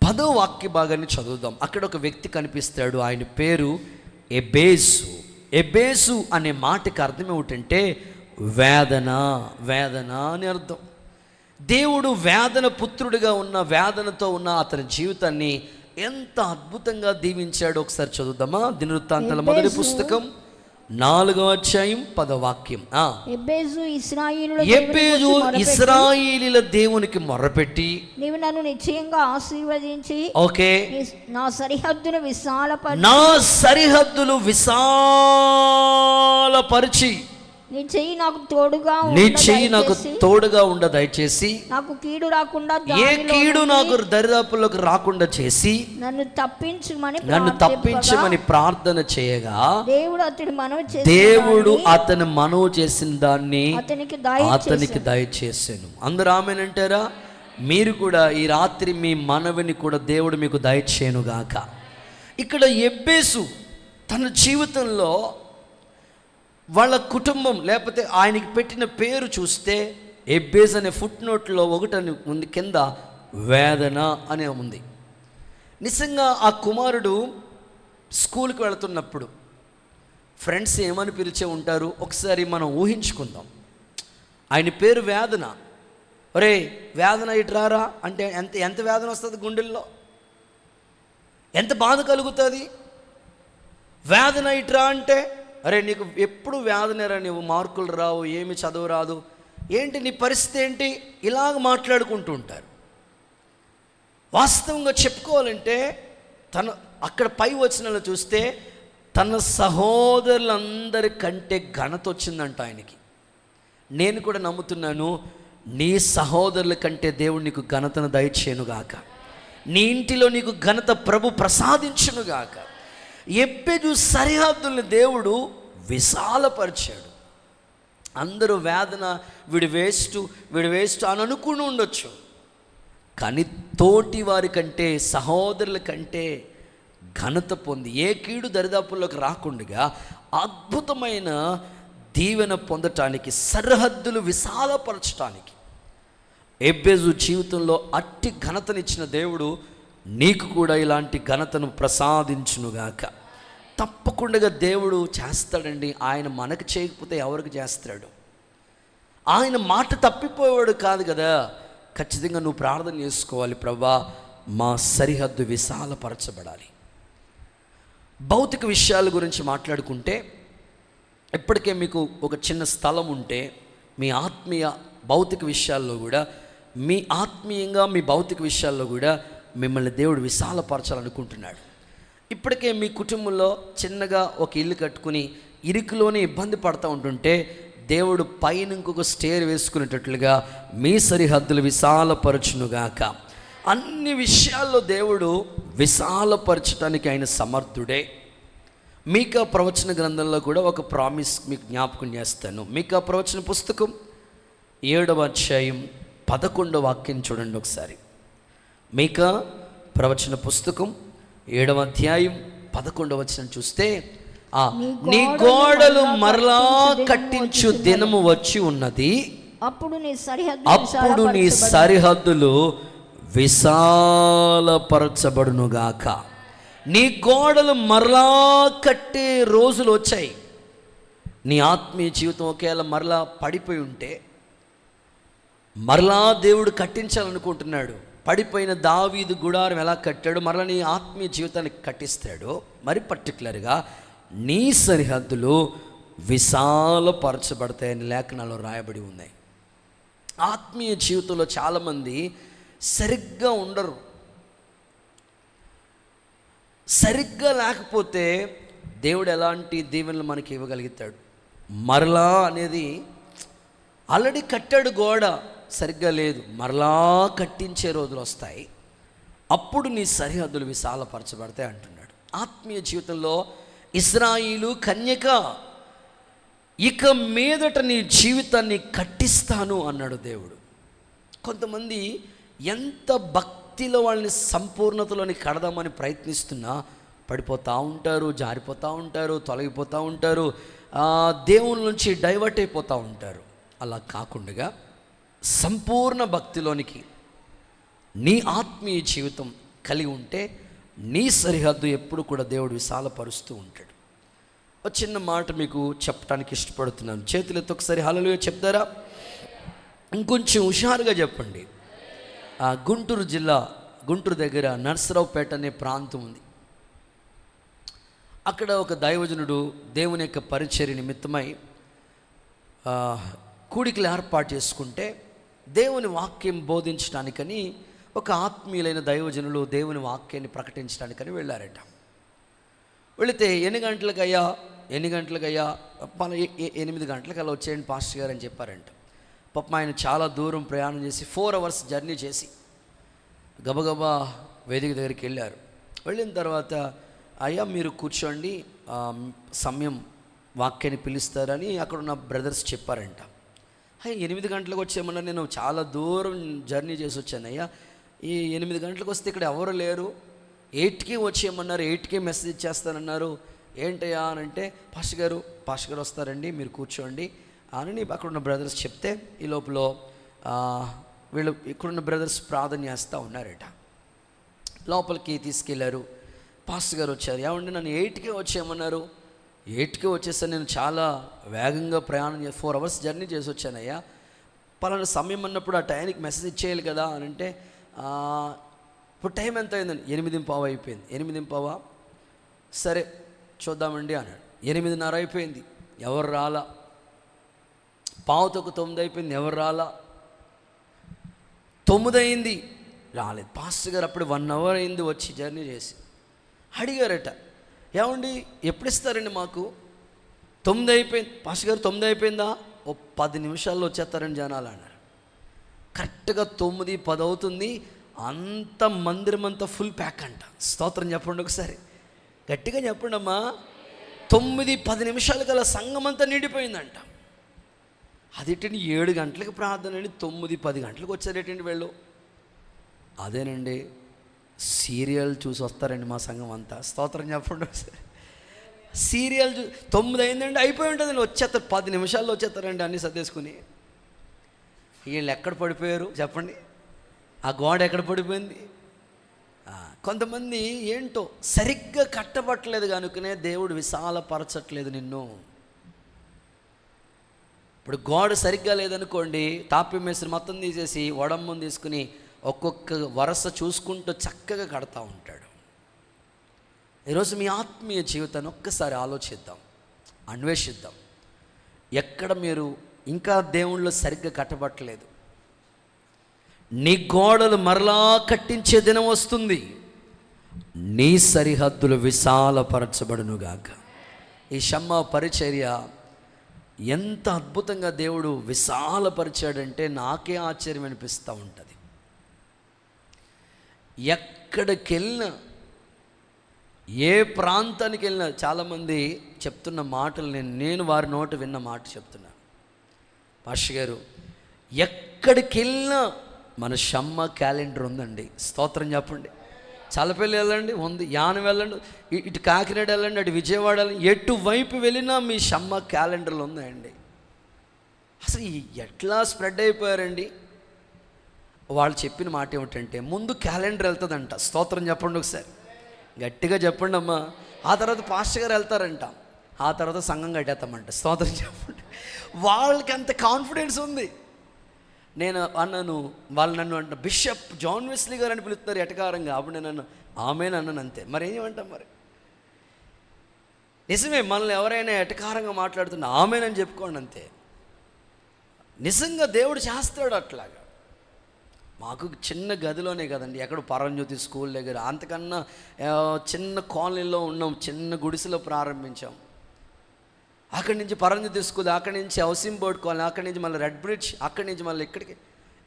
10వ వాక్య భాగాన్ని చదువుదాం. అక్కడ ఒక వ్యక్తి కనిపిస్తాడు, ఆయన పేరు ఎబేసు. ఎబేసు అనే మాటకి అర్థం ఏమిటంటే వేదన, వేదన అని అర్థం. దేవుడు వేదన పుత్రుడిగా ఉన్న, వేదనతో ఉన్న అతని జీవితాన్ని ఎంత అద్భుతంగా దీవించాడో ఒకసారి చదువుదామా. దినవృత్తాంతాల మొదటి పుస్తకం 4వ అధ్యాయం 10వ వాక్యం. ఎబేసు ఇశ్రాయేలీయుల దేవునికి మొర్రపెట్టి నీవు నన్ను నిశ్చయంగా ఆశీర్వదించి నా సరిహద్దులు విశాలపరిచి నీ చెయ్యి నాకు తోడుగా ఉండ దయచేసి నాకు కీడు రాకుండా, ఏ కీడు నాకు దరిదాపుల్లోకి రాకుండా చేసి నన్ను తప్పించమని ప్రార్థన చేయగా దేవుడు అతని మనవి చేసిన దాన్ని అతనికి దయచేసాను. అందరూ ఆమేనంటారా? మీరు కూడా ఈ రాత్రి మీ మనవిని కూడా దేవుడు మీకు దయచేయనుగాక. ఇక్కడ ఎబ్బేసు తన జీవితంలో వాళ్ళ కుటుంబం, లేకపోతే ఆయనకి పెట్టిన పేరు చూస్తే ఎబ్బేస్ అనే ఫుట్ నోట్లో ఒకటని ఉంది, కింద వేదన అనే ఉంది. నిజంగా ఆ కుమారుడు స్కూల్కి వెళుతున్నప్పుడు ఫ్రెండ్స్ ఏమని పిలిచే ఉంటారు, ఒకసారి మనం ఊహించుకుందాం. ఆయన పేరు వేదన. ఒరే వేదన ఇట్రారా అంటే ఎంత వేదన వస్తుంది గుండెల్లో, ఎంత బాధ కలుగుతుంది. వేదన ఇట్రా అంటే అరే నీకు ఎప్పుడు వేదనరా, నీవు మార్కులు రావు, ఏమి చదువు రాదు, ఏంటి నీ పరిస్థితి ఏంటి, ఇలాగ మాట్లాడుకుంటూ ఉంటారు. వాస్తవంగా చెప్పుకోవాలంటే అక్కడ పై వచనాలు చూస్తే తన సహోదరులందరికంటే ఘనత వచ్చిందంట ఆయనకి. నేను కూడా నమ్ముతున్నాను, నీ సహోదరుల కంటే దేవుడు నీకు ఘనతను దయచేయునుగాక. నీ ఇంటిలో నీకు ఘనత ప్రభు ప్రసాదించునుగాక. ఎబ్బేసు సరిహద్దుల్ని దేవుడు విశాలపరిచాడు. అందరూ వేదన, వీడు వేస్ట్ అని అనుకుని ఉండొచ్చు, కానీ తోటి వారి కంటే, సహోదరుల కంటే ఘనత పొంది ఏ కీడు దరిదాపుల్లోకి రాకుండా అద్భుతమైన దీవెన పొందటానికి, సరిహద్దులు విశాలపరచటానికి ఎబ్బేసు జీవితంలో అట్టి ఘనతనిచ్చిన దేవుడు నీకు కూడా ఇలాంటి ఘనతను ప్రసాదించునుగాక. తప్పకుండా దేవుడు చేస్తాడండి. ఆయన మనకు చేయకపోతే ఎవరికి చేస్తాడు? ఆయన మాట తప్పిపోయేవాడు కాదు కదా. ఖచ్చితంగా నువ్వు ప్రార్థన చేసుకోవాలి, ప్రభువా మా సరిహద్దు విశాలపరచబడాలి. భౌతిక విషయాల గురించి మాట్లాడుకుంటే, ఇప్పటికే మీకు ఒక చిన్న స్థలం ఉంటే మీ ఆత్మీయ భౌతిక విషయాల్లో కూడా, మీ ఆత్మీయంగా మీ భౌతిక విషయాల్లో కూడా మిమ్మల్ని దేవుడు విశాలపరచాలనుకుంటున్నాడు. ఇప్పటికే మీ కుటుంబంలో చిన్నగా ఒక ఇల్లు కట్టుకుని ఇరుకులోనే ఇబ్బంది పడుతూ ఉంటుంటే, దేవుడు పైన ఇంకొక స్టేర్ వేసుకునేటట్లుగా మీ సరిహద్దులు విశాలపరచునుగాక. అన్ని విషయాల్లో దేవుడు విశాలపరచడానికి ఆయన సమర్థుడే. మీకా ప్రవచన గ్రంథంలో కూడా ఒక ప్రామిస్ మీకు జ్ఞాపకం చేస్తాను. మీకా ప్రవచన పుస్తకం 7వ అధ్యాయం 11వ వాక్యం చూడండి ఒకసారి. మీకా ప్రవచన పుస్తకం 7వ అధ్యాయం 11వ వచనం చూస్తే, నీ గోడలు మరలా కట్టించు దినము వచ్చి ఉన్నది, అప్పుడు నీ సరిహద్దులు విశాలపరచబడునుగాక. నీ గోడలు మరలా కట్టే రోజులు వచ్చాయి. నీ ఆత్మీయ జీవితం ఒకవేళ మరలా పడిపోయి ఉంటే, మరలా దేవుడు కట్టించాలనుకుంటున్నాడు. పడిపోయిన దావీదు గుడారం ఎలా కట్టాడో మరలా నీ ఆత్మీయ జీవితాన్ని కట్టిస్తాడో, మరి పర్టికులర్గా నీ సరిహద్దులు విశాలపరచబడతాయని లేఖనాల్లో రాయబడి ఉన్నాయి. ఆత్మీయ జీవితంలో చాలామంది సరిగ్గా ఉండరు. సరిగ్గా లేకపోతే దేవుడు ఎలాంటి దీవెనలు మనకి ఇవ్వగలుగుతాడు? మరలా అనేది ఆల్రెడీ కట్టాడు, గోడ సరిగ్గా లేదు, మరలా కట్టించే రోజులు వస్తాయి, అప్పుడు నీ సరిహద్దులు విశాలపరచబడతాయి అంటున్నాడు. ఆత్మీయ జీవితంలో ఇశ్రాయేలు కన్యక, ఇక మీదట నీ జీవితాన్ని కట్టిస్తాను అన్నాడు దేవుడు. కొంతమంది ఎంత భక్తిలో వాళ్ళని సంపూర్ణతలోని కడదామని ప్రయత్నిస్తున్నా పడిపోతూ ఉంటారు, జారిపోతూ ఉంటారు, తొలగిపోతూ ఉంటారు, దేవుని నుంచి డైవర్ట్ అయిపోతూ ఉంటారు. అలా కాకుండా సంపూర్ణ భక్తిలోనికి నీ ఆత్మీయ జీవితం కలిగి ఉంటే నీ సరిహద్దు ఎప్పుడు కూడా దేవుడు విశాలపరుస్తూ ఉంటాడు. ఒక చిన్న మాట మీకు చెప్పడానికి ఇష్టపడుతున్నాను. చేతులతో ఒకసారి హల్లెలూయా చెప్తారా? ఇంకొంచెం హుషారుగా చెప్పండి. గుంటూరు జిల్లా, గుంటూరు దగ్గర నర్సరావుపేట అనే ప్రాంతం ఉంది. అక్కడ ఒక దైవజనుడు దేవుని యొక్క పరిచర్య నిమిత్తమై కూడికలు ఏర్పాటు చేసుకుంటే, దేవుని వాక్యం బోధించడానికని ఒక ఆత్మీయులైన దైవజనులు దేవుని వాక్యాన్ని ప్రకటించడానికని వెళ్ళారట. వెళితే 8 గంటలకయ్యా 8 గంటలకు అలా వచ్చేయండి పాస్టర్ గారు అని చెప్పారంట. పాపం ఆయన చాలా దూరం ప్రయాణం చేసి 4 అవర్స్ జర్నీ చేసి గబగబా వేదిక దగ్గరికి వెళ్ళారు. వెళ్ళిన తర్వాత, అయ్యా మీరు కూర్చోండి, సమయం వాక్యాన్ని పిలుస్తారని అక్కడున్న బ్రదర్స్ చెప్పారంట. 8 గంటలకు వచ్చేయమన్నారు. నేను చాలా దూరం జర్నీ చేసి వచ్చానయ్యా, ఈ 8 గంటలకు వస్తే ఇక్కడ ఎవరు లేరు, 8కి వచ్చేయమన్నారు, 8కే మెసేజ్ ఇచ్చేస్తానన్నారు, ఏంటయ్యా అని అంటే, పాస్టర్ గారు వస్తారండి, మీరు కూర్చోండి అని అక్కడున్న బ్రదర్స్ చెప్తే, ఈ లోపల వీళ్ళు ఇక్కడున్న బ్రదర్స్ ప్రార్థన చేస్తూ ఉన్నారట. లోపలికి తీసుకెళ్లారు. పాస్టర్ గారు వచ్చారు. ఏమండి నన్ను 8కే వచ్చేయమన్నారు, 8కే వచ్చేసాను, నేను చాలా వేగంగా ప్రయాణం 4 అవర్స్ జర్నీ చేసి వచ్చానయ్యా, పలానా సమయం అన్నప్పుడు ఆ టైంకి మెసేజ్ ఇచ్చేయాలి కదా అని అంటే, ఇప్పుడు టైం ఎంత అయిందండి? 8:15 అయిపోయింది. 8:15 సరే చూద్దామండి అన్నాడు. 8:30 అయిపోయింది, ఎవరు రాలా. 8:45 అయిపోయింది, ఎవరు రాలా. 9 అయింది, రాలేదు. పాస్టర్ గారు అప్పుడు 1 అవర్ అయింది వచ్చి జర్నీ చేసి. అడిగారట, ఏమండి ఎప్పుడు ఇస్తారండి మాకు? 9 అయిపోయింది. పాస్టర్ గారు 9 అయిపోయిందా? ఓ 10 నిమిషాల్లో వచ్చేస్తారండి జనాలు అన్నారు. కరెక్ట్గా 9:10 అవుతుంది. అంత మందిరం అంతా ఫుల్ ప్యాక్ అంట. స్తోత్రం చెప్పండి ఒకసారి, గట్టిగా చెప్పండి అమ్మా. 9:10 నిమిషాలకల్లా సంఘం అంతా నిండిపోయిందంట. అదేంటండి 7 గంటలకు ప్రార్థన అండి, 9:10 గంటలకు వచ్చారేటండి వీళ్ళు? అదేనండి, సీరియల్ చూసి వస్తారండి మా సంఘం అంతా. స్తోత్రం చెప్పండి ఒకసారి. సీరియల్ 9 అయిందండి, అయిపోయి ఉంటుంది, వచ్చేస్తారు, 10 నిమిషాల్లో వచ్చేస్తారండి అన్నీ సర్దేసుకుని. వీళ్ళు ఎక్కడ పడిపోయారు చెప్పండి? ఆ గోడ ఎక్కడ పడిపోయింది? కొంతమంది ఏంటో సరిగ్గా కట్టబట్టలేదు కనుకనే దేవుడు విశాలపరచట్లేదు నిన్ను. ఇప్పుడు గోడ సరిగ్గా లేదనుకోండి, తాపి మేస్త్రి మొత్తం తీసేసి వడమ్మని తీసుకుని ఒక్కొక్క వరస చూసుకుంటూ చక్కగా కడతా ఉంటాడు. ఈరోజు మీ ఆత్మీయ జీవితాన్ని ఒక్కసారి ఆలోచిద్దాం, అన్వేషిద్దాం. ఎక్కడ మీరు ఇంకా దేవుళ్ళు సరిగ్గా కట్టబట్టలేదు, నీ గోడలు మరలా కట్టించే దినం వస్తుంది. నీ సరిహద్దులు విశాలపరచబడునుగాక. ఈ షమ్మా పరిచర్య ఎంత అద్భుతంగా దేవుడు విశాలపరిచాడంటే నాకే ఆశ్చర్యం అనిపిస్తూ ఉంటుంది. ఎక్కడికి వెళ్ళినా, ఏ ప్రాంతానికి వెళ్ళినా చాలామంది చెప్తున్న మాటలు నేను వారి నోట విన్న మాట చెప్తున్నాను. పాస్టర్ గారు, ఎక్కడికి వెళ్ళినా మన షమ్మ క్యాలెండర్ ఉందండి. స్తోత్రం చెప్పండి. చలపల్లి వెళ్ళండి ఉంది, యానం వెళ్ళండి, ఇటు కాకినాడ వెళ్ళండి, అటు విజయవాడ వెళ్ళండి, ఎటువైపు వెళ్ళినా మీ షమ్మ క్యాలెండర్లు ఉన్నాయండి. అసలు ఎట్లా స్ప్రెడ్ అయిపోయారండి. వాళ్ళు చెప్పిన మాట ఏమిటంటే, ముందు క్యాలెండర్ వెళ్తుందంట. స్తోత్రం చెప్పండి ఒకసారి, గట్టిగా చెప్పండి అమ్మా. ఆ తర్వాత పాస్టర్ గారు వెళ్తారంట, ఆ తర్వాత సంఘం కట్టేస్తామంట. స్తోత్రం చెప్పండి. వాళ్ళకి అంత కాన్ఫిడెన్స్ ఉంది. నేను అన్నాను, వాళ్ళు నన్ను అంట బిషప్ జాన్ వెస్లీ గారు అని పిలుస్తున్నారు ఎటకారంగా. అప్పుడు నేను అన్నాను ఆమెను అన్నాను, అంతే. మరి ఏం చేయమంటాం? మరి నిజమే, మనల్ని ఎవరైనా ఎటకారంగా మాట్లాడుతున్నా ఆమెనని చెప్పుకోండి, అంతే. నిజంగా దేవుడు చేస్తాడు అట్లాగా. మాకు చిన్న గదిలోనే కదండి, ఎక్కడ పరంజ్యోతి స్కూల్ దగ్గర, అంతకన్నా చిన్న కాలనీలో ఉన్నాం, చిన్న గుడిసెలో ప్రారంభించాం. అక్కడి నుంచి పరంజ్యోతి స్కూల్, అక్కడి నుంచి హౌసింగ్ బోర్డ్ కాలనీ, అక్కడి నుంచి మళ్ళీ రెడ్ బ్రిడ్జ్, అక్కడి నుంచి మళ్ళీ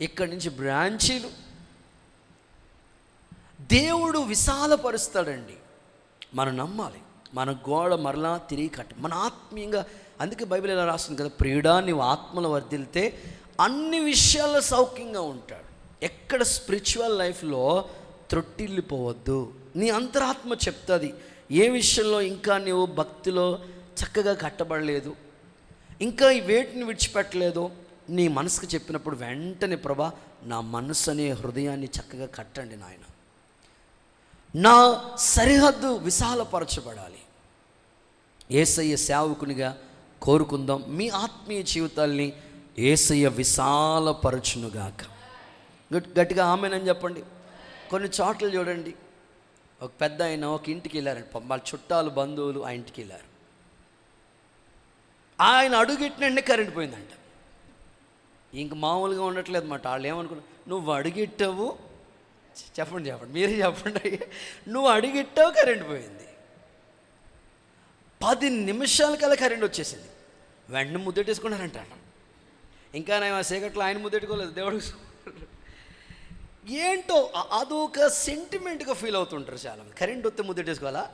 ఇక్కడి నుంచి బ్రాంచీలు. దేవుడు విశాలపరుస్తాడండి. మనం నమ్మాలి. మన గోడ మరలా తిరిగి మన ఆత్మీయంగా. అందుకే బైబిల్ ఎలా రాస్తుంది కదా, ప్రియుడా నీవు ఆత్మలో వర్ధిల్తే అన్ని విషయాల్లో సౌఖ్యంగా ఉంటాడు. ఎక్కడ స్పిరిచువల్ లైఫ్లో త్రొట్టిల్లిపోవద్దు. నీ అంతరాత్మ చెప్తుంది ఏ విషయంలో ఇంకా నీవు భక్తిలో చక్కగా కట్టబడలేదు, ఇంకా ఈ వేటిని విడిచిపెట్టలేదు. నీ మనసుకు చెప్పినప్పుడు వెంటనే ప్రభా నా మనసు అనే హృదయాన్ని చక్కగా కట్టండి నాయన, నా సరిహద్దు విశాలపరచబడాలి. యేసయ్య సేవకునిగా కోరుకుందాం. మీ ఆత్మీయ జీవితాల్ని యేసయ్య విశాలపరచునుగాక. గట్టిగా ఆమెనని చెప్పండి. కొన్ని చోట్ల చూడండి, ఒక పెద్ద ఆయన ఒక ఇంటికి వెళ్ళారండి, వాళ్ళ చుట్టాలు బంధువులు ఆ ఇంటికి వెళ్ళారు. ఆయన అడుగెట్టినండి కరెంట్ పోయిందంట. ఇంక మామూలుగా ఉండట్లేదు అన్నమాట. వాళ్ళు ఏమనుకున్నారు, నువ్వు అడుగెట్టావు, చెప్పండి మీరే చెప్పండి, నువ్వు అడుగెట్టావు కరెంట్ పోయింది. 10 నిమిషాలకల్లా కరెంట్ వచ్చేసింది. వెంటనే ముద్దెట్టేసుకున్నారంట. ఇంకా నేను ఆ చీకట్లో ఆయన ముద్దెట్టుకోలేదు, దేవుడు. ఏంటో అదొక సెంటిమెంట్గా ఫీల్ అవుతుంటారు చాలామంది. కరెంట్ వస్తే ముద్దెట్టేసుకోవాలా?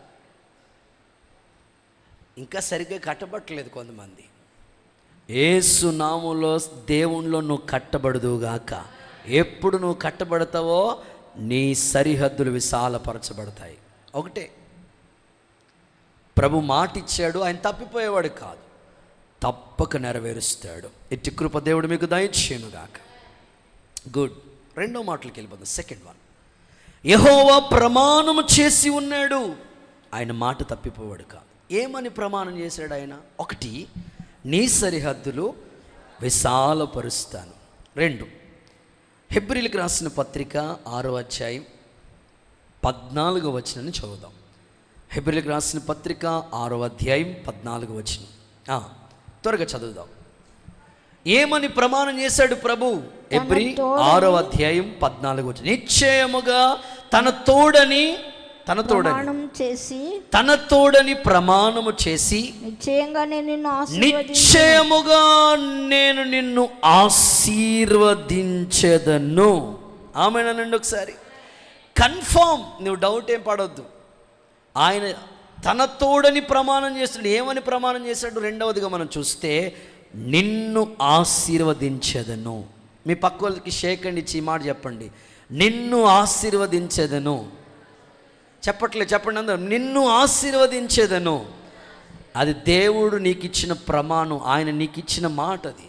ఇంకా సరిగ్గా కట్టబట్టలేదు కొంతమంది. యేసు నామములో దేవునిలో నువ్వు కట్టబడదుగాక. ఎప్పుడు నువ్వు కట్టబడతావో నీ సరిహద్దులు విశాలపరచబడతాయి. ఒకటే, ప్రభు మాట ఇచ్చాడు, ఆయన తప్పిపోయేవాడు కాదు, తప్పక నెరవేరుస్తాడు. ఇట్టి కృప దేవుడు మీకు దయచేయునుగాక. గుడ్. రెండో మాటలకి వెళ్ళిపోతాం. సెకండ్ వన్, యెహోవా ప్రమాణము చేసి ఉన్నాడు, ఆయన మాట తప్పిపోవాడు కాదు. ఏమని ప్రమాణం చేశాడు ఆయన? 1, నీ సరిహద్దులు విశాలపరుస్తాను. 2, హెబ్రీలకు రాసిన పత్రిక 6వ అధ్యాయం 14వ వచనాన్ని చదువుదాం. హెబ్రీలకు రాసిన పత్రిక 6వ అధ్యాయం 14వ వచనం. త్వరగా చదువుదాం. ఏమని ప్రమాణం చేశాడు ప్రభు? హెబ్రీ 6వ అధ్యాయం 14వ వచనం. నిశ్చయముగా తన తోడని ప్రమాణము చేసి నిశ్చయముగా నేను నిన్ను ఆశీర్వదించెదను. ఆమేనండి. ఒకసారి కన్ఫర్మ్, నువ్వు డౌట్ ఏం పడవద్దు. ఆయన తన తోడని ప్రమాణం చేస్తాడు. ఏమని ప్రమాణం చేశాడు? రెండవదిగా మనం చూస్తే నిన్ను ఆశీర్వదించెదను. మీ పక్క వాళ్ళకి షేక్ అండ్ ఇచ్చి ఈ మాట చెప్పండి, నిన్ను ఆశీర్వదించెదను. చెప్పండి అందరూ, నిన్ను ఆశీర్వదించేదను. అది దేవుడు నీకు ఇచ్చిన ప్రమాణం, ఆయన నీకు ఇచ్చిన మాట. అది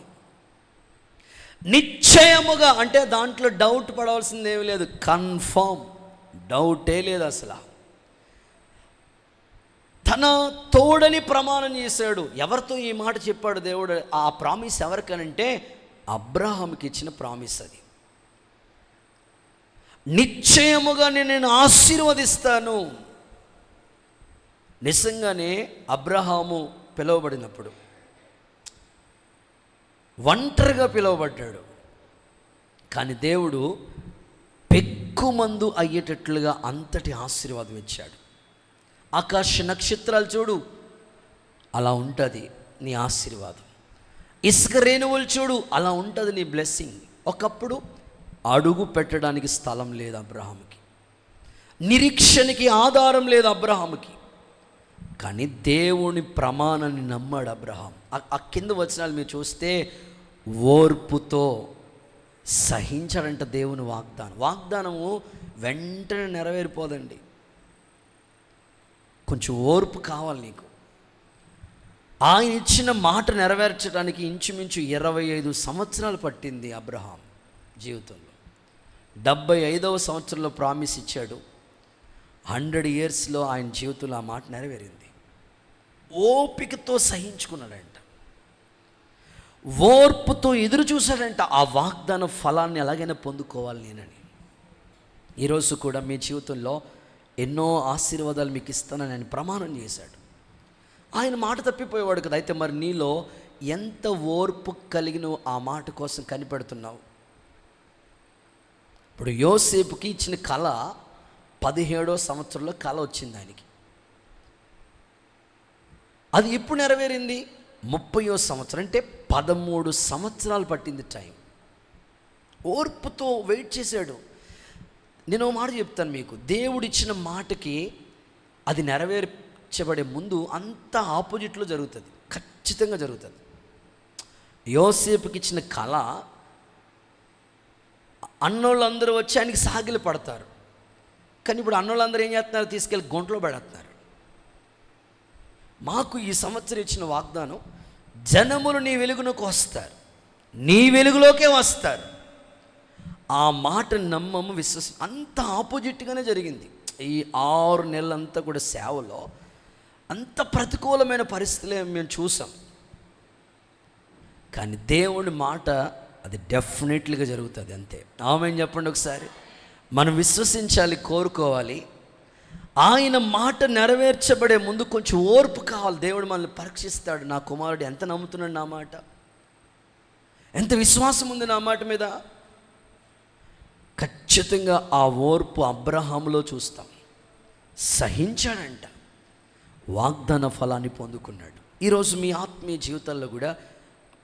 నిశ్చయముగా అంటే దాంట్లో డౌట్ పడవలసింది ఏమీ లేదు, కన్ఫర్మ్. డౌటే లేదు అసలు. తన తోడని ప్రమాణం చేశాడు. ఎవరితో ఈ మాట చెప్పాడు దేవుడు? ఆ ప్రామిస్ ఎవరికనంటే అబ్రహాముకి ఇచ్చిన ప్రామిస్ అది. నిశ్చయముగా నేను ఆశీర్వదిస్తాను. నిజంగానే అబ్రహాము పిలువబడినప్పుడు ఒంటరిగా పిలువబడ్డాడు. కానీ దేవుడు పెక్కుమందు అయ్యేటట్లుగా అంతటి ఆశీర్వాదం ఇచ్చాడు. ఆకాశ నక్షత్రాలు చూడు, అలా ఉంటుంది నీ ఆశీర్వాదం. ఇసుక రేణువులు చూడు, అలా ఉంటుంది నీ బ్లెస్సింగ్. ఒకప్పుడు అడుగు పెట్టడానికి స్థలం లేదు అబ్రహాముకి, నిరీక్షణకి ఆధారం లేదు అబ్రహాముకి. కానీ దేవుని ప్రమాణాన్ని నమ్మాడు అబ్రహాం. ఆ కింద వచనాలు మీరు చూస్తే ఓర్పుతో సహించాడంట దేవుని వాగ్దానము వెంటనే నెరవేరిపోదండి. కొంచెం ఓర్పు కావాలి నీకు. ఆయన ఇచ్చిన మాట నెరవేర్చడానికి ఇంచుమించు 25 సంవత్సరాలు పట్టింది అబ్రహాం జీవితంలో. 75వ సంవత్సరంలో ప్రామిస్ ఇచ్చాడు. 100 ఇయర్స్లో ఆయన జీవితంలో ఆ మాట నెరవేరింది. ఓపికతో సహించుకున్నాడంట, ఓర్పుతో ఎదురు చూశాడంట ఆ వాగ్దాన ఫలాన్ని ఎలాగైనా పొందుకోవాలి నేనని. ఈరోజు కూడా మీ జీవితంలో ఎన్నో ఆశీర్వాదాలు మీకు ఇస్తానని ఆయన ప్రమాణం చేశాడు. ఆయన మాట తప్పిపోయేవాడు కదా. అయితే మరి నీలో ఎంత ఓర్పు కలిగి నువ్వు ఆ మాట కోసం కనిపెడుతున్నావు? ఇప్పుడు యోసేపుకి ఇచ్చిన కళ 17వ సంవత్సరంలో కళ వచ్చింది ఆయనకి. అది ఎప్పుడు నెరవేరింది? 30వ సంవత్సరం, అంటే 13 సంవత్సరాలు పట్టింది టైం. ఓర్పుతో వెయిట్ చేశాడు. నేను ఒక మాట చెప్తాను మీకు, దేవుడిచ్చిన మాటకి అది నెరవేర్చబడే ముందు అంత ఆపోజిట్లో జరుగుతుంది, ఖచ్చితంగా జరుగుతుంది. యోసేపుకి ఇచ్చిన కళ అన్నోళ్ళందరూ వచ్చి ఆయనకి సాగిలు పడతారు. కానీ ఇప్పుడు అన్నోళ్ళందరూ ఏం చేస్తున్నారు? తీసుకెళ్ళి గుంటలో పెడుతున్నారు. మాకు ఈ సంవత్సరం ఇచ్చిన వాగ్దానం, జనములు నీ వెలుగులోకి వస్తారు, నీ వెలుగులోకే వస్తారు. ఆ మాట నమ్మము, అంత ఆపోజిట్గానే జరిగింది. ఈ 6 నెలలంతా కూడా సేవలో అంత ప్రతికూలమైన పరిస్థితులే మేము చూసాం. కానీ దేవుని మాట అది డెఫినెట్లీగా జరుగుతుంది, అంతే. ఆమెను చెప్పండి ఒకసారి. మనం విశ్వసించాలి, కోరుకోవాలి. ఆయన మాట నెరవేర్చబడే ముందు కొంచెం ఓర్పు కావాలి. దేవుడు మనల్ని పరీక్షిస్తాడు. నా కుమారుడు ఎంత నమ్ముతున్నాడు నా మాట, ఎంత విశ్వాసం ఉంది నా మాట మీద. ఖచ్చితంగా ఆ ఓర్పు అబ్రహాములో చూస్తాం. సహించాడంట, వాగ్దాన ఫలాన్ని పొందుకున్నాడు. ఈరోజు మీ ఆత్మీయ జీవితాల్లో కూడా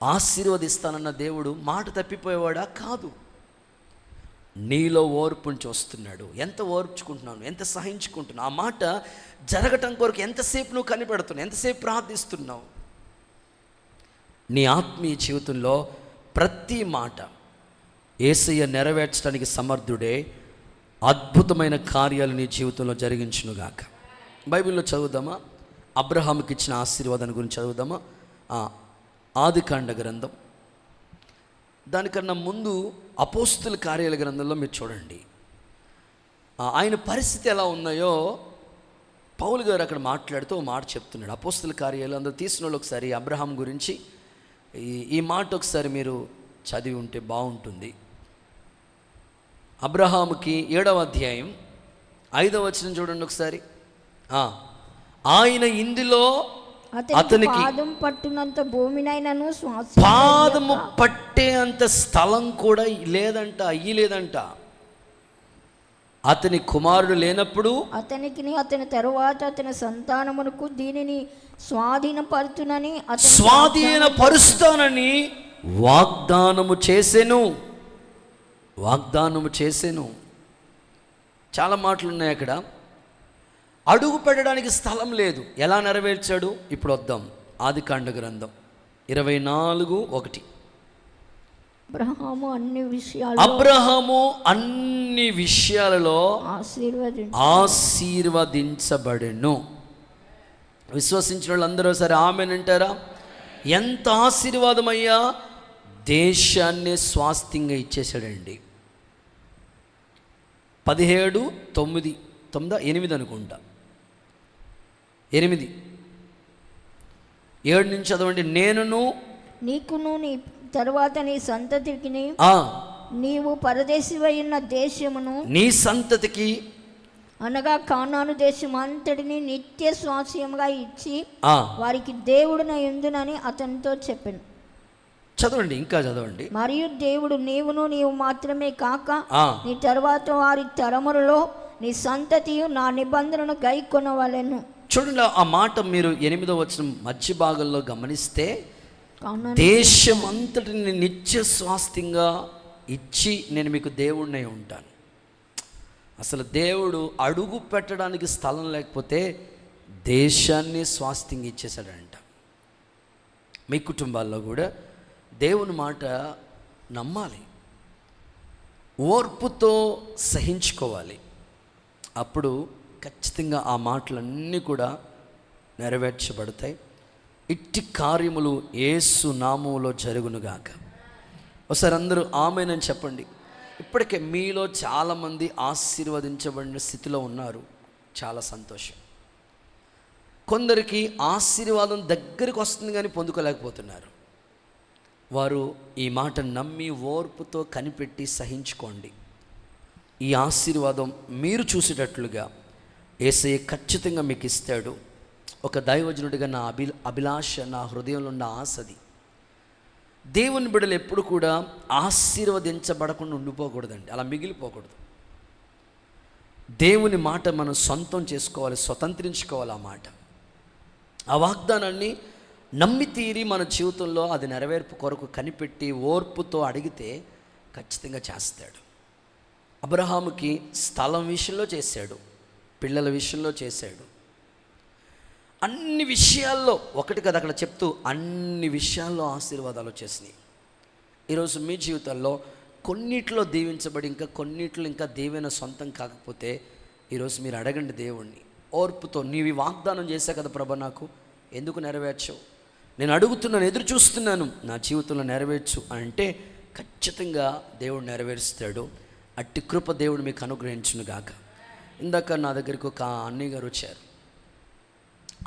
ఆశీర్వదిస్తానన్న దేవుడు మాట తప్పిపోయేవాడా? కాదు. నీలో ఓర్పుని చూస్తున్నాడు. ఎంత ఓర్చుకుంటున్నాను, ఎంత సహించుకుంటున్నావు, ఆ మాట జరగటం కొరకు ఎంతసేపు నువ్వు కనిపెడుతున్నావు, ఎంతసేపు ప్రార్థిస్తున్నావు. నీ ఆత్మీయ జీవితంలో ప్రతి మాట యేసయ్య నెరవేర్చడానికి సమర్థుడే. అద్భుతమైన కార్యాలు నీ జీవితంలో జరిగించునుగాక. బైబిల్లో చదువుదామా? అబ్రహాముకి ఇచ్చిన ఆశీర్వాదాన్ని గురించి చదువుదామా? ఆదికాండ గ్రంథం, దానికన్నా ముందు అపోస్తుల కార్యాల గ్రంథంలో మీరు చూడండి ఆయన పరిస్థితి ఎలా ఉన్నాయో పౌలు గారు అక్కడ మాట్లాడుతూ ఓ మాట చెప్తున్నాడు. అపోస్తుల కార్యాలు అందరూ తీసిన వాళ్ళు ఒకసారి అబ్రహాం గురించి ఈ మాట ఒకసారి మీరు చదివి ఉంటే బాగుంటుంది. అబ్రహాముకి 7వ అధ్యాయం 5వ వచనం చూడండి ఒకసారి. ఆయన ఇందులో అతనికి పాదం పట్టునంత భూమినైనను పాదము పట్టే అంత స్థలం కూడా లేదంట, లేదంట. అతని కుమారుడు లేనప్పుడు అతనికి అతని తరువాత అతని సంతానమునకు దీనిని స్వాధీనపరుస్తానని వాగ్దానము చేసెను. చాలా మాటలు ఉన్నాయి అక్కడ. అడుగు పెట్టడానికి స్థలం లేదు. ఎలా నెరవేర్చాడు? ఇప్పుడు వద్దాం. ఆదికాండ గ్రంథం 24:1. అబ్రహాము అన్ని విషయాలలో ఆశీర్వదించబడెను. విశ్వసించిన వాళ్ళందరూ సరే ఆమెన్ అంటారా? ఎంత ఆశీర్వాదమయ్యా! దేశాన్ని స్వాస్థ్యంగా ఇచ్చేసాడండి. 17, 9, 8 అనుకుంటా, 8, 7 నుంచి చదవండి. నేనును నీకును నీ తరువాత నీ సంతతికి నీవు పరదేశివై ఉన్న దేశమును, నీ సంతతికి అనగా కానాను దేశం అంతటిని నిత్య స్వాస్యముగా ఇచ్చి వారికి దేవుడునై ఉందునని అతనితో చెప్పాను. చదవండి, ఇంకా చదవండి. మరియు దేవుడు నీవు మాత్రమే కాక నీ తరువాత వారి తరములలో నీ సంతతియు నా నిబంధనను గైకొనవలెను. చూడండి, ఆ మాట మీరు 8వ వచనం మధ్య భాగంలో గమనిస్తే, దేశం అంతటిని నిత్య స్వాస్థ్యంగా ఇచ్చి నేను మీకు దేవుడినై ఉంటాను. అసలు దేవుడు అడుగు పెట్టడానికి స్థలం లేకపోతే దేశాన్ని స్వాస్థ్యంగా ఇచ్చేసాడంట. మీ కుటుంబాల్లో కూడా దేవుని మాట నమ్మాలి, ఓర్పుతో సహించుకోవాలి. అప్పుడు ఖచ్చితంగా ఆ మాటలన్నీ కూడా నెరవేర్చబడతాయి. ఇట్టి కార్యములు యేసు నామములో జరుగునుగాక. ఒకసారి అందరూ ఆమేనని చెప్పండి. ఇప్పటికే మీలో చాలామంది ఆశీర్వదించబడిన స్థితిలో ఉన్నారు, చాలా సంతోషం. కొందరికి ఆశీర్వాదం దగ్గరికి వస్తుంది కానీ పొందుకోలేకపోతున్నారు. వారు ఈ మాట నమ్మి ఓర్పుతో కనిపెట్టి సహించుకోండి. ఈ ఆశీర్వాదం మీరు చూసేటట్లుగా యేసయ్య ఖచ్చితంగా మీకు ఇస్తాడు. ఒక దైవజనుడిగా నా అభిలాష, నా హృదయంలో ఉన్న ఆశది. దేవుని బిడ్డలు ఎప్పుడు కూడా ఆశీర్వదించబడకుండా ఉండిపోకూడదండి, అలా మిగిలిపోకూడదు. దేవుని మాట మనం సొంతం చేసుకోవాలి, స్వతంత్రించుకోవాలి. ఆ మాట, ఆ వాగ్దానాన్ని నమ్మి తీరి మన జీవితంలో అది నెరవేర్పు కొరకు కనిపెట్టి ఓర్పుతో అడిగితే ఖచ్చితంగా చేస్తాడు. అబ్రహాముకి స్థలం విషయంలో చేశాడు, పిల్లల విషయంలో చేశాడు, అన్ని విషయాల్లో, ఒకటి కదా అక్కడ చెప్తూ అన్ని విషయాల్లో ఆశీర్వాదాలు వచ్చేసినాయి. ఈరోజు మీ జీవితాల్లో కొన్నిట్లో దీవించబడి ఇంకా కొన్నిట్లో ఇంకా దీవెన సొంతం కాకపోతే ఈరోజు మీరు అడగండి దేవుణ్ణి ఓర్పుతో. నీవి వాగ్దానం చేశా కదా ప్రభా, నాకు ఎందుకు నెరవేర్చవు? నేను అడుగుతున్నాను, ఎదురు చూస్తున్నాను, నా జీవితంలో నెరవేర్చు అంటే ఖచ్చితంగా దేవుడు నెరవేరుస్తాడు. అట్టి కృప దేవుడు మీకు అనుగ్రహించునుగాక. ఇందాక నా దగ్గరికి ఒక అన్నయ్య గారు వచ్చారు.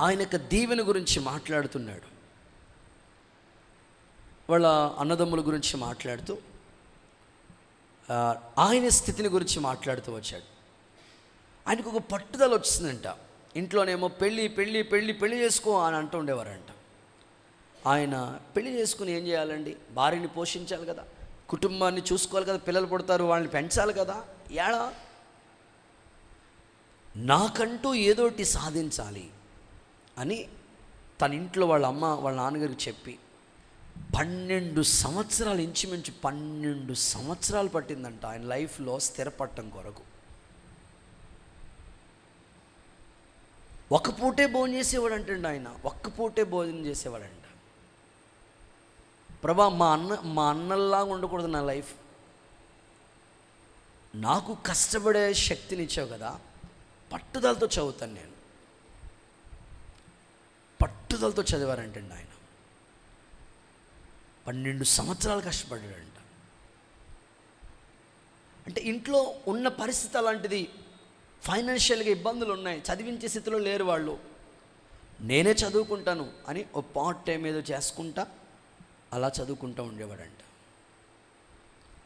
ఆయన యొక్క దీవెన గురించి మాట్లాడుతున్నాడు. వాళ్ళ అన్నదమ్ముల గురించి మాట్లాడుతూ ఆయన స్థితిని గురించి మాట్లాడుతూ వచ్చాడు. ఆయనకు ఒక పట్టుదల వచ్చిందంట. ఇంట్లోనేమో పెళ్ళి పెళ్ళి పెళ్ళి పెళ్ళి చేసుకో అని అంటూ ఉండేవారంట. ఆయన పెళ్ళి చేసుకుని ఏం చేయాలండి? భార్యని పోషించాలి కదా, కుటుంబాన్ని చూసుకోవాలి కదా, పిల్లలు పుడతారు, వాళ్ళని పెంచాలి కదా. ఏడా నాకంటూ ఏదోటి సాధించాలి అని తన ఇంట్లో వాళ్ళ అమ్మ వాళ్ళ నాన్నగారికి చెప్పి 12 సంవత్సరాలు, ఇంచుమించు 12 సంవత్సరాలు పట్టిందంట ఆయన లైఫ్లో స్థిరపడటం కొరకు. ఒక్క పూటే భోజనం చేసేవాడంటండి ఆయన, ఒక్క పూటే భోజనం చేసేవాడంట. ప్రభా, మా అన్నల్లాగా ఉండకూడదు నా లైఫ్, నాకు కష్టపడే శక్తినిచ్చావు కదా, పట్టుదలతో చదువుతాను నేను. పట్టుదలతో చదివారంటండి ఆయన. 12 సంవత్సరాలు కష్టపడ్డాడంట. అంటే ఇంట్లో ఉన్న పరిస్థితి అలాంటిది, ఫైనాన్షియల్గా ఇబ్బందులు ఉన్నాయి, చదివించే స్థితిలో లేరు వాళ్ళు. నేనే చదువుకుంటాను అని ఓ పార్ట్ టైం ఏదో చేసుకుంటా అలా చదువుకుంటూ ఉండేవాడంట.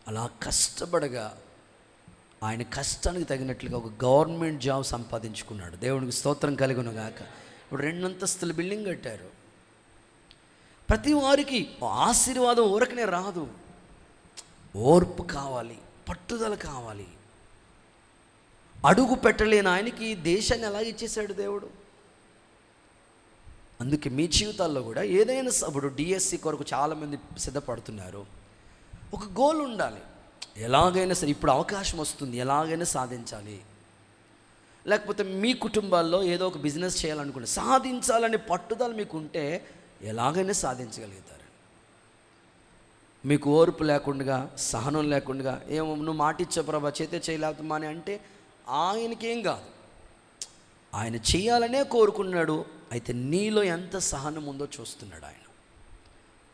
అలా కష్టపడగా ఆయన కష్టానికి తగినట్లుగా ఒక గవర్నమెంట్ జాబ్ సంపాదించుకున్నాడు. దేవునికి స్తోత్రం కలుగునుగాక. ఇప్పుడు 2 అంతస్తుల బిల్డింగ్ కట్టారు. ప్రతి వారికి ఆశీర్వాదం ఊరకనే రాదు, ఓర్పు కావాలి, పట్టుదల కావాలి. అడుగు పెట్టలేని ఆయనకి దేశాన్ని ఎలా ఇచ్చేశాడు దేవుడు. అందుకే మీ జీవితాల్లో కూడా ఏదైనా ఇప్పుడు డిఎస్సి కొరకు చాలామంది సిద్ధపడుతున్నారు. ఒక గోల్ ఉండాలి, ఎలాగైనా సరే ఇప్పుడు అవకాశం వస్తుంది, ఎలాగైనా సాధించాలి. లేకపోతే మీ కుటుంబాల్లో ఏదో ఒక బిజినెస్ చేయాలనుకుంటే సాధించాలనే పట్టుదల మీకు ఉంటే ఎలాగైనా సాధించగలుగుతారు. మీకు ఓర్పు లేకుండా, సహనం లేకుండా, ఏమో నువ్వు మాట ఇచ్చా ప్రభా చేతే చేయలేకపోతున్నా అని అంటే ఆయనకేం కాదు, ఆయన చేయాలనే కోరుకున్నాడు. అయితే నీలో ఎంత సహనం ఉందో చూస్తున్నాడు ఆయన.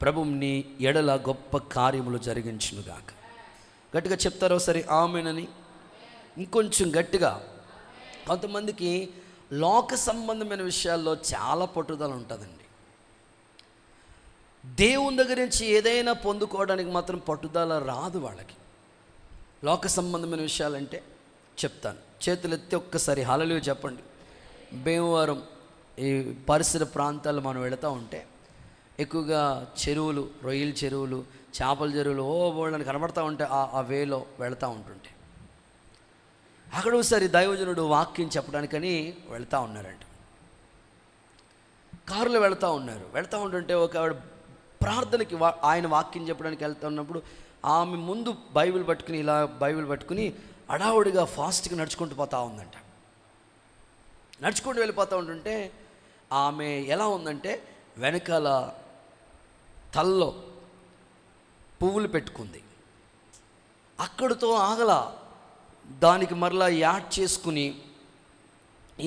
ప్రభు నీ ఎడల గొప్ప కార్యములు జరిగించునుగాక. గట్టిగా చెప్తారో సరే ఆమేనని. ఇంకొంచెం గట్టిగా. కొంతమందికి లోక సంబంధమైన విషయాల్లో చాలా పట్టుదల ఉంటుందండి. దేవుని దగ్గర నుంచి ఏదైనా పొందుకోవడానికి మాత్రం పట్టుదల రాదు వాళ్ళకి. లోక సంబంధమైన విషయాలంటే చెప్తాను, చేతులు ఎత్తి ఒక్కసారి హల్లెలూయా చెప్పండి. భీమవరం ఈ పరిసర ప్రాంతాల్లో మనం వెళుతూ ఉంటే ఎక్కువగా చెరువులు, రొయ్యల చెరువులు, చేపల చెరువులు బోళ్ళని కనబడతా ఉంటే ఆ వేలో వెళుతూ ఉంటుంటే అక్కడ ఒకసారి దైవజనుడు వాక్యం చెప్పడానికని వెళ్తూ ఉన్నారంట. కారులో వెళ్తూ ఉంటుంటే ఒక ఆవిడ ప్రార్థనకి ఆయన వాక్యం చెప్పడానికి వెళ్తూ ఉన్నప్పుడు ఆమె ముందు బైబిల్ పట్టుకుని అడావుడిగా ఫాస్ట్గా నడుచుకుంటూ పోతూ ఉందంట. నడుచుకుంటూ వెళ్ళిపోతూ ఉంటుంటే ఆమె ఎలా ఉందంటే వెనకాల తల్లో పువ్వులు పెట్టుకుంది. అక్కడితో ఆగల, దానికి మరలా యాడ్ చేసుకుని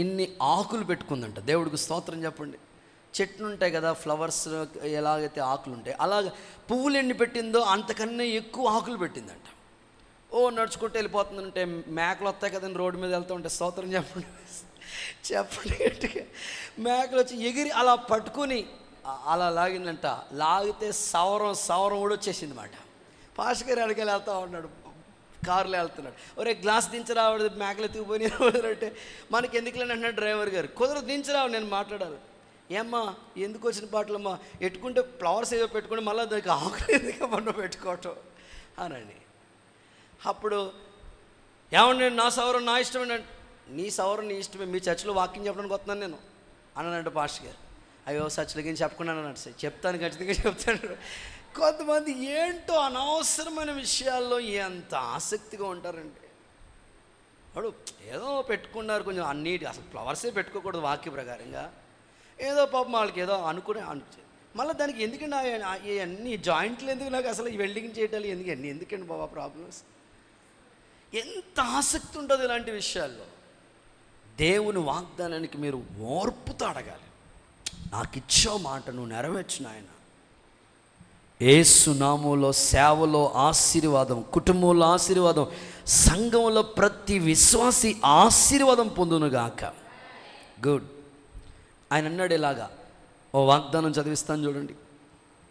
ఇన్ని ఆకులు పెట్టుకుందంట. దేవుడికి స్తోత్రం చెప్పండి. చెట్లు ఉంటాయి కదా, ఫ్లవర్స్ ఎలాగైతే ఆకులు ఉంటాయి అలాగ పువ్వులు ఎన్ని పెట్టిందో అంతకన్నా ఎక్కువ ఆకులు పెట్టిందంట. నడుచుకుంటూ వెళ్ళిపోతుందంటే మేకలు వస్తాయి కదండి, రోడ్డు మీద వెళ్తూ ఉంటే స్తోత్రం చెప్పండి గట్టిగా. మేకలు వచ్చి ఎగిరి అలా పట్టుకుని అలా లాగిందంట. లాగితే సవరం కూడా వచ్చేసింది మాట. పాస్టర్ గారు అడిగి వెళ్తూ ఉన్నాడు, కారులో వెళ్తున్నాడు. ఒరే గ్లాస్ దించరావడు, మేకలు ఎత్తుకుపోయి అంటే మనకి ఎందుకులేని అంటున్నాడు డ్రైవర్ గారు. కుదరదు, దించరావు, నేను మాట్లాడాలి. ఏమ్మా ఎందుకు వచ్చిన పాటలమ్మా, ఎట్టుకుంటే ఫ్లవర్స్ ఏదో పెట్టుకుంటే మళ్ళీ దానికి ఆకులు ఎందుకు మనం పెట్టుకోవటం అని. అప్పుడు ఏమన్నా నా సవరం నా ఇష్టమే. నీ సవరం నీ ఇష్టమే, మీ చర్చిలో వాకింగ్ చెప్పడానికి వస్తున్నాను నేను అన్నానంట పాస్టర్ గారు. అయ్యో చర్చిలకి చెప్పకుండా అన్నాడు. చెప్తాను, ఖచ్చితంగా చెప్తాను. కొంతమంది ఏంటో అనవసరమైన విషయాల్లో ఎంత ఆసక్తిగా ఉంటారండి. వాడు ఏదో పెట్టుకున్నారు కొంచెం అన్నిటి, అసలు ఫ్లవర్సే పెట్టుకోకూడదు వాక్య ప్రకారంగా. ఏదో పాపం వాళ్ళకి ఏదో అనుకునే మళ్ళీ దానికి ఎందుకండి అన్ని జాయింట్లు ఎందుకు, నాకు అసలు ఈ వెల్డింగ్ చేయటాలు ఎందుకండి బాబా ప్రాబ్లమ్స్. ఎంత ఆసక్తి ఉంటుంది ఇలాంటి విషయాల్లో. దేవుని వాగ్దానానికి మీరు ఓర్పుతో అడగాలి. నాకు ఇచ్చో మాట నువ్వు నెరవేర్చు నాయన. యేసు నామములో సేవలో ఆశీర్వాదం, కుటుంబంలో ఆశీర్వాదం, సంఘంలో ప్రతి విశ్వాసి ఆశీర్వాదం పొందునుగాక. గుడ్. ఆయన అన్నాడు ఇలాగా, ఓ వాగ్దానం చదివిస్తాను చూడండి.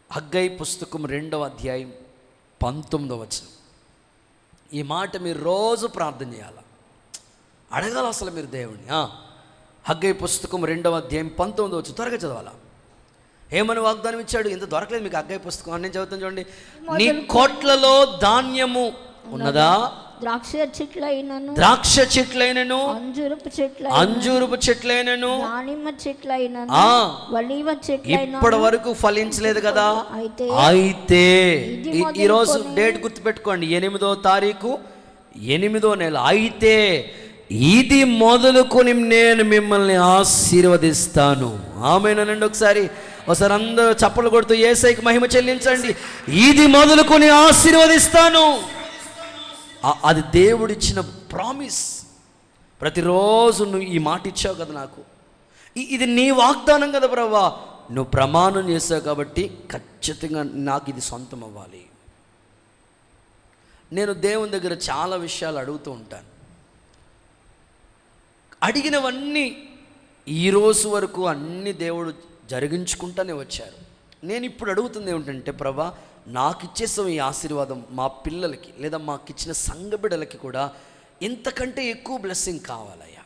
హగ్గై పుస్తకం 2వ అధ్యాయం 19వ వచనం. ఈ మాట మీరు రోజు ప్రార్థన చేయాలి, అడగాలి అసలు మీరు దేవుణ్ణి. హగ్గై పుస్తకం 2వ అధ్యాయం 19వ వచనం త్వరగా చదవాలా. ఏమని వాగ్దానం ఇచ్చాడు? ఇంత దొరకలేదు మీకు హగ్గై పుస్తకం. నేను చదువుతాను చూడండి. నీ కోట్లలో ధాన్యము ఉన్నదా, ద్రాక్ష చెట్లైనను అంజూరపు చెట్లైనను దానిమ్మ చెట్లైనను ఒలీవ చెట్లైనను ఇప్పటి వరకు ఫలించలేదు కదా. అయితే ఈరోజు డేట్ గుర్తుపెట్టుకోండి, 8వ తారీఖు 8వ నెల. అయితే ఇది మొదలుకొని నేను మిమ్మల్ని ఆశీర్వదిస్తాను. ఆమేనండి. ఒకసారి అందరూ చప్పలు కొడుతూ యేసయ్యకి మహిమ చెల్లించండి. ఇది మొదలుకొని ఆశీర్వదిస్తాను. అది దేవుడిచ్చిన ప్రామిస్. ప్రతిరోజు నువ్వు ఈ మాట ఇచ్చావు కదా నాకు, ఇది నీ వాగ్దానం కదా ప్రభువా, నువ్వు ప్రమాణం చేసావు కాబట్టి ఖచ్చితంగా నాకు ఇది సొంతం అవ్వాలి. నేను దేవుని దగ్గర చాలా విషయాలు అడుగుతూ ఉంటాను. అడిగినవన్నీ ఈరోజు వరకు అన్ని దేవుడు జరిగించుకుంటూనే వచ్చారు. నేను ఇప్పుడు అడుగుతుంది ఏమిటంటే, ప్రభా నాకు ఇచ్చేసాం ఈ ఆశీర్వాదం, మా పిల్లలకి లేదా మాకు ఇచ్చిన సంఘ బిడ్డలకి కూడా ఇంతకంటే ఎక్కువ బ్లెస్సింగ్ కావాలయ్యా.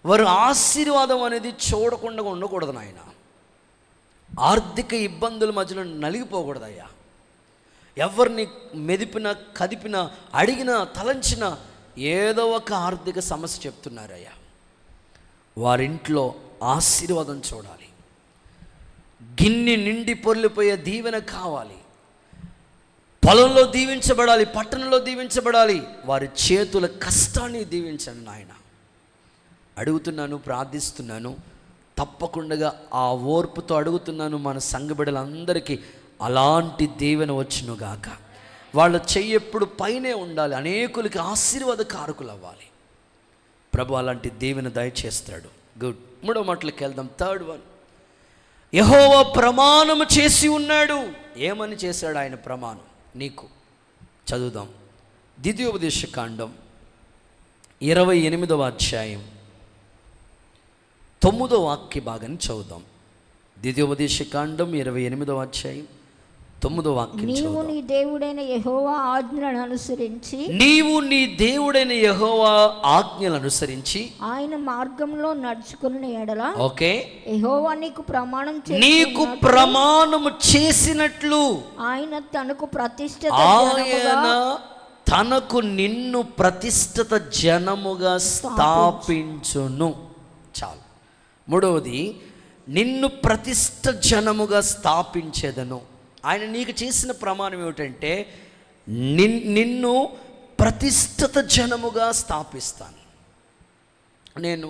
వారు ఆశీర్వాదం అనేది చూడకుండా ఉండకూడదు నాయన. ఆర్థిక ఇబ్బందుల మధ్యలో నలిగిపోకూడదయ్యా. ఎవరిని మెదిపినా కదిపినా అడిగినా తలంచినా ఏదో ఒక ఆర్థిక సమస్య చెప్తున్నారయ్యా. వారింట్లో ఆశీర్వాదం చూడాలి. గిన్నె నిండి పొర్లిపోయే దీవెన కావాలి. పొలంలో దీవించబడాలి, పట్టణంలో దీవించబడాలి. వారి చేతుల కష్టాన్ని దీవించండి నాయన. అడుగుతున్నాను, ప్రార్థిస్తున్నాను. తప్పకుండా ఆ ఓర్పుతో అడుగుతున్నాను. మన సంఘ బిడ్డలందరికీ అలాంటి దీవెన వచ్చునుగాక. వాళ్ళ చెయ్యి ఎప్పుడు పైనే ఉండాలి. అనేకులకి ఆశీర్వాద కారకులు అవ్వాలి. ప్రభు అలాంటి దీవెన దయచేస్తాడు. గుడ్. 3వ మాటలకు వెళ్దాం. 3rd one. యెహోవా ప్రమాణము చేసి ఉన్నాడు. ఏమని చేశాడు ఆయన ప్రమాణం నీకు? చదువుదాం. ద్వితీయోపదేశకాండం 28వ అధ్యాయం 9వ వాక్య భాగాన్ని చదువుదాం. ద్వితీయోపదేశకాండం 28వ అధ్యాయం 9వ వాక్యం. నీవు నీ దేవుడైన యెహోవా ఆజ్ఞలను అనుసరించి, నీవు నీ దేవుడైన యెహోవా ఆజ్ఞలను అనుసరించి ఆయన మార్గంలో నడుచుకున్న ఎడల, ఓకే, యెహోవా నీకు ప్రమాణం నీకు ప్రమాణము చేసినట్లు ఆయన తనకు ప్రతిష్ఠిత ఆయన తనకు నిన్ను ప్రతిష్ఠిత జనముగా స్థాపించును. చాలు. మూడవది, నిన్ను ప్రతిష్ఠ జనముగా స్థాపించేదను. ఆయన నీకు చేసిన ప్రమాణం ఏమిటంటే నిన్ను ప్రతిష్ఠిత జనముగా స్థాపిస్తాను. నేను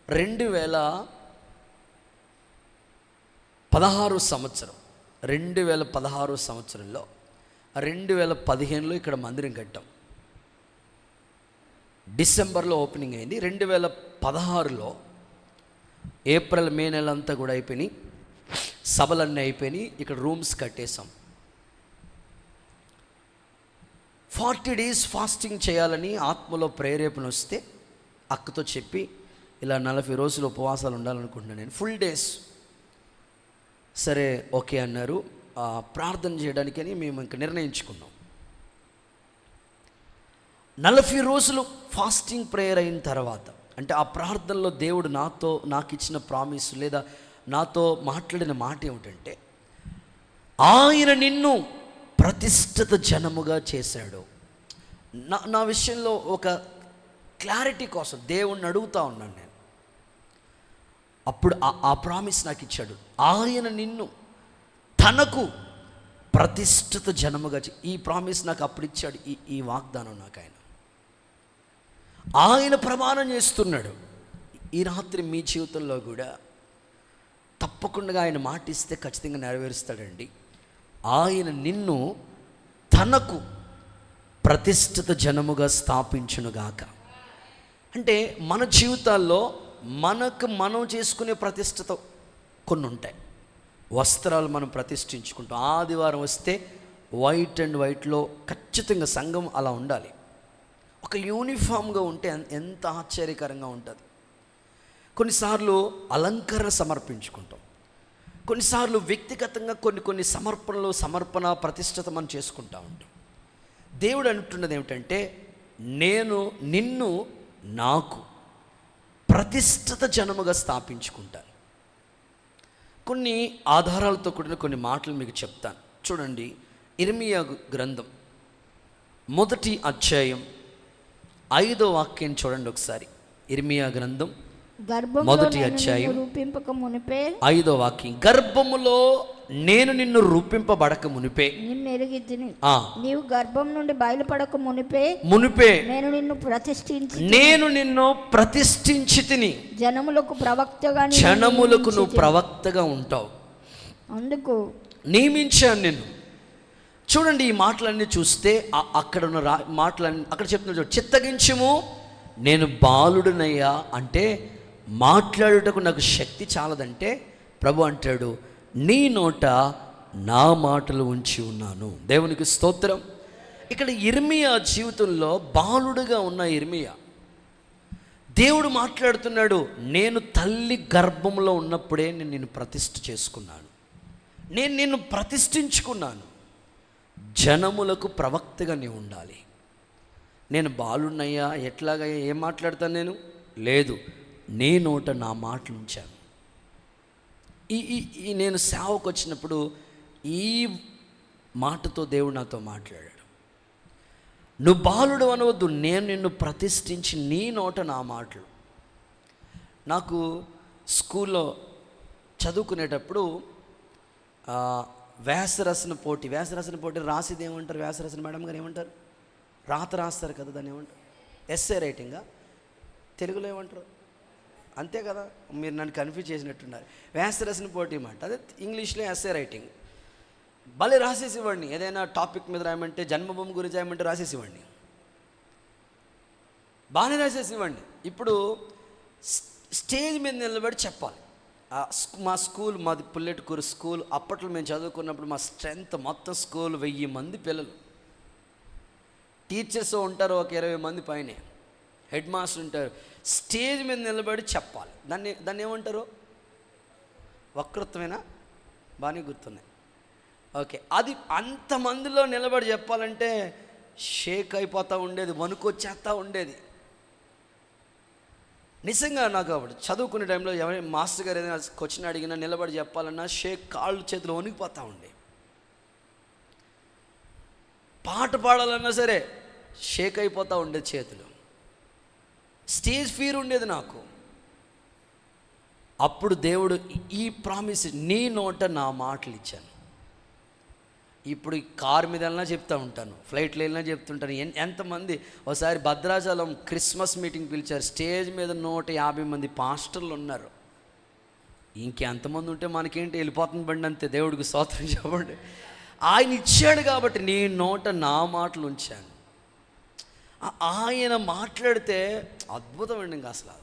2016 సంవత్సరంలో 2015లో ఇక్కడ మందిరం కట్టాం. డిసెంబర్లో ఓపెనింగ్ అయింది. 2016లో ఏప్రిల్ మే నెలంతా కూడా అయిపోయినాయి, సభలన్నీ అయిపోయినాయి, ఇక్కడ రూమ్స్ కట్టేశాం. 40 days ఫాస్టింగ్ చేయాలని ఆత్మలో ప్రేరేపణ వస్తే అక్కతో చెప్పి ఇలా 40 రోజులు ఉపవాసాలు ఉండాలనుకుంటున్నాను నేను, ఫుల్ డేస్. సరే ఓకే అన్నారు. ప్రార్థన చేయడానికని మేము ఇంక నిర్ణయించుకున్నాం. 40 రోజులు ఫాస్టింగ్ ప్రేయర్ అయిన తర్వాత, అంటే ఆ ప్రార్థనలో దేవుడు నాకు ఇచ్చిన ప్రామిస్ లేదా నాతో మాట్లాడిన మాట ఏమిటంటే, ఆయన నిన్ను ప్రతిష్ఠిత జనముగా చేశాడు. నా విషయంలో ఒక క్లారిటీ కోసం దేవుణ్ణి అడుగుతా ఉన్నాను నేను. అప్పుడు ఆ ప్రామిస్ నాకు ఇచ్చాడు. ఆయన నిన్ను తనకు ప్రతిష్ఠిత జనముగా ఈ ప్రామిస్ నాకు అప్పుడు ఇచ్చాడు. ఈ వాగ్దానం నాకు ఆయన ప్రమాణం చేస్తున్నాడు. ఈ రాత్రి మీ జీవితంలో కూడా తప్పకుండా ఆయన మాట ఇస్తే ఖచ్చితంగా నెరవేరుస్తాడండి. ఆయన నిన్ను తనకు ప్రతిష్ఠిత జనముగా స్థాపించునుగాక. అంటే మన జీవితాల్లో మనం చేసుకునే ప్రతిష్ఠిత కొన్ని ఉంటాయి. వస్త్రాలు మనం ప్రతిష్ఠించుకుంటాం. ఆదివారం వస్తే వైట్ అండ్ వైట్లో ఖచ్చితంగా సంఘం అలా ఉండాలి. ఒక యూనిఫామ్గా ఉంటే ఎంత ఆశ్చర్యకరంగా ఉంటుంది. కొన్నిసార్లు అలంకరణ సమర్పించుకుంటాం, కొన్నిసార్లు వ్యక్తిగతంగా కొన్ని సమర్పణ ప్రతిష్ఠిత మనం చేసుకుంటూ ఉంటాం. దేవుడు అంటున్నది ఏమిటంటే, నేను నిన్ను నాకు ప్రతిష్ఠిత జనముగా స్థాపించుకుంటాను. కొన్ని ఆధారాలతో కూడిన కొన్ని మాటలు మీకు చెప్తాను. చూడండి, ఇర్మియా గ్రంథం 1వ అధ్యాయం 5వ వాక్యం చూడండి ఒకసారి. ఇర్మియా గ్రంథం 1వ అధ్యాయం 5వ వాక్యం. గర్భములో నేను నిన్ను రూపింపబడక మునిపే నిన్ను ఎరిగితిని, నీవు గర్భం నుండి బయలుపడక మునిపే నేను నిన్ను ప్రతిష్ఠించి తిని, జనములకు నువ్వు ప్రవక్తగా ఉంటావు, అందుకు నియమించాను నిన్ను. చూడండి, ఈ మాటలన్నీ చూస్తే అక్కడ ఉన్న మాటలన్నీ అక్కడ చెప్తున్నా చూడు. చిత్తగించుము, నేను బాలుడునయ్యా అంటే మాట్లాడుటకు నాకు శక్తి చాలదంటే ప్రభు అంటాడు, నీ నోట నా మాటలు ఉంచి ఉన్నాను. దేవునికి స్తోత్రం. ఇక్కడ ఇర్మియా జీవితంలో బాలుడుగా ఉన్న ఇర్మియా, దేవుడు మాట్లాడుతున్నాడు, నేను తల్లి గర్భంలో ఉన్నప్పుడే నేను నిన్ను ప్రతిష్ఠ చేసుకున్నాను, నేను నిన్ను ప్రతిష్ఠించుకున్నాను, జనములకు ప్రవక్తగా నీవు ఉండాలి. నేను బాలున్నయ్యా, ఎట్లాగా ఏం మాట్లాడతాను నేను? లేదు, నీ నోట నా మాటలు ఉంచాను. ఈ నేను సేవకు వచ్చినప్పుడు ఈ మాటతో దేవుడు నాతో మాట్లాడాడు. నువ్వు బాలుడు అనవద్దు, నేను నిన్ను ప్రతిష్ఠించి నీ నోట నా మాటలు. నాకు స్కూల్లో చదువుకునేటప్పుడు వ్యాసరచన పోటీ రాసేది ఏమంటారు? వ్యాసరచన మేడం గారు ఏమంటారు? రాత రాస్తారు కదా, దాన్ని ఏమంటారు? ఎస్సే రైటింగా, తెలుగులో ఏమంటారు? అంతే కదా, మీరు నన్ను కన్ఫ్యూజ్ చేసినట్టున్నారు. వ్యాసరచన పోటీ మాట, అదే ఇంగ్లీష్లో ఎస్సే రైటింగ్. భలే రాసేసి ఇవ్వండి. ఏదైనా టాపిక్ మీద రాయమంటే, జన్మభూమి గురించి రాయమంటే రాసేసి ఇవ్వండి, బాగానే రాసేసి ఇవ్వండి. ఇప్పుడు స్టేజ్ మీద నిలబడి చెప్పాలి. మా స్కూల్, మాది పుల్లెటూరు స్కూల్. అప్పట్లో మేము చదువుకున్నప్పుడు మా స్ట్రెంత్ మొత్తం స్కూల్ 1000 మంది పిల్లలు, టీచర్స్ ఉంటారు ఒక 20 మంది పైనే. హెడ్ మాస్టర్ ఉంటారు, స్టేజ్ మీద నిలబడి చెప్పాలి. దాన్ని ఏమంటారు? వక్తృత్వమేనా? బాగానే గుర్తున్నాయి. ఓకే, అది అంతమందిలో నిలబడి చెప్పాలంటే షేక్ అయిపోతూ ఉండేది, వణుకొచ్చేస్తూ ఉండేది. నిజంగా నాకు అప్పుడు చదువుకునే టైంలో ఎవరైనా మాస్టర్ గారు ఏదైనా క్వశ్చన్ అడిగినా నిలబడి చెప్పాలన్నా షేక్, కాళ్ళు చేతులు వణికిపోతూ ఉండే. పాట పాడాలన్నా సరే షేక్ అయిపోతూ ఉండేది చేతులు. స్టేజ్ ఫీర్ ఉండేది నాకు. అప్పుడు దేవుడు ఈ ప్రామిస్, నీ నోట నా మాటలు ఇచ్చాను. ఇప్పుడు కారు మీద వెళ్ళినా చెప్తూ ఉంటాను, ఫ్లైట్లో వెళ్ళినా చెప్తుంటాను. ఎంతమంది ఒకసారి భద్రాచలం క్రిస్మస్ మీటింగ్ పిలిచారు, స్టేజ్ మీద 150 మంది పాస్టర్లు ఉన్నారు. ఇంకెంతమంది ఉంటే మనకేంటి, వెళ్ళిపోతుంది బండి అంతే. దేవుడికి స్తోత్రం చెప్పండి. ఆయన ఇచ్చాడు కాబట్టి నీ నోట నా మాటలు ఉంచాను. ఆయన మాట్లాడితే అద్భుతమండి ఇంకా అసలు.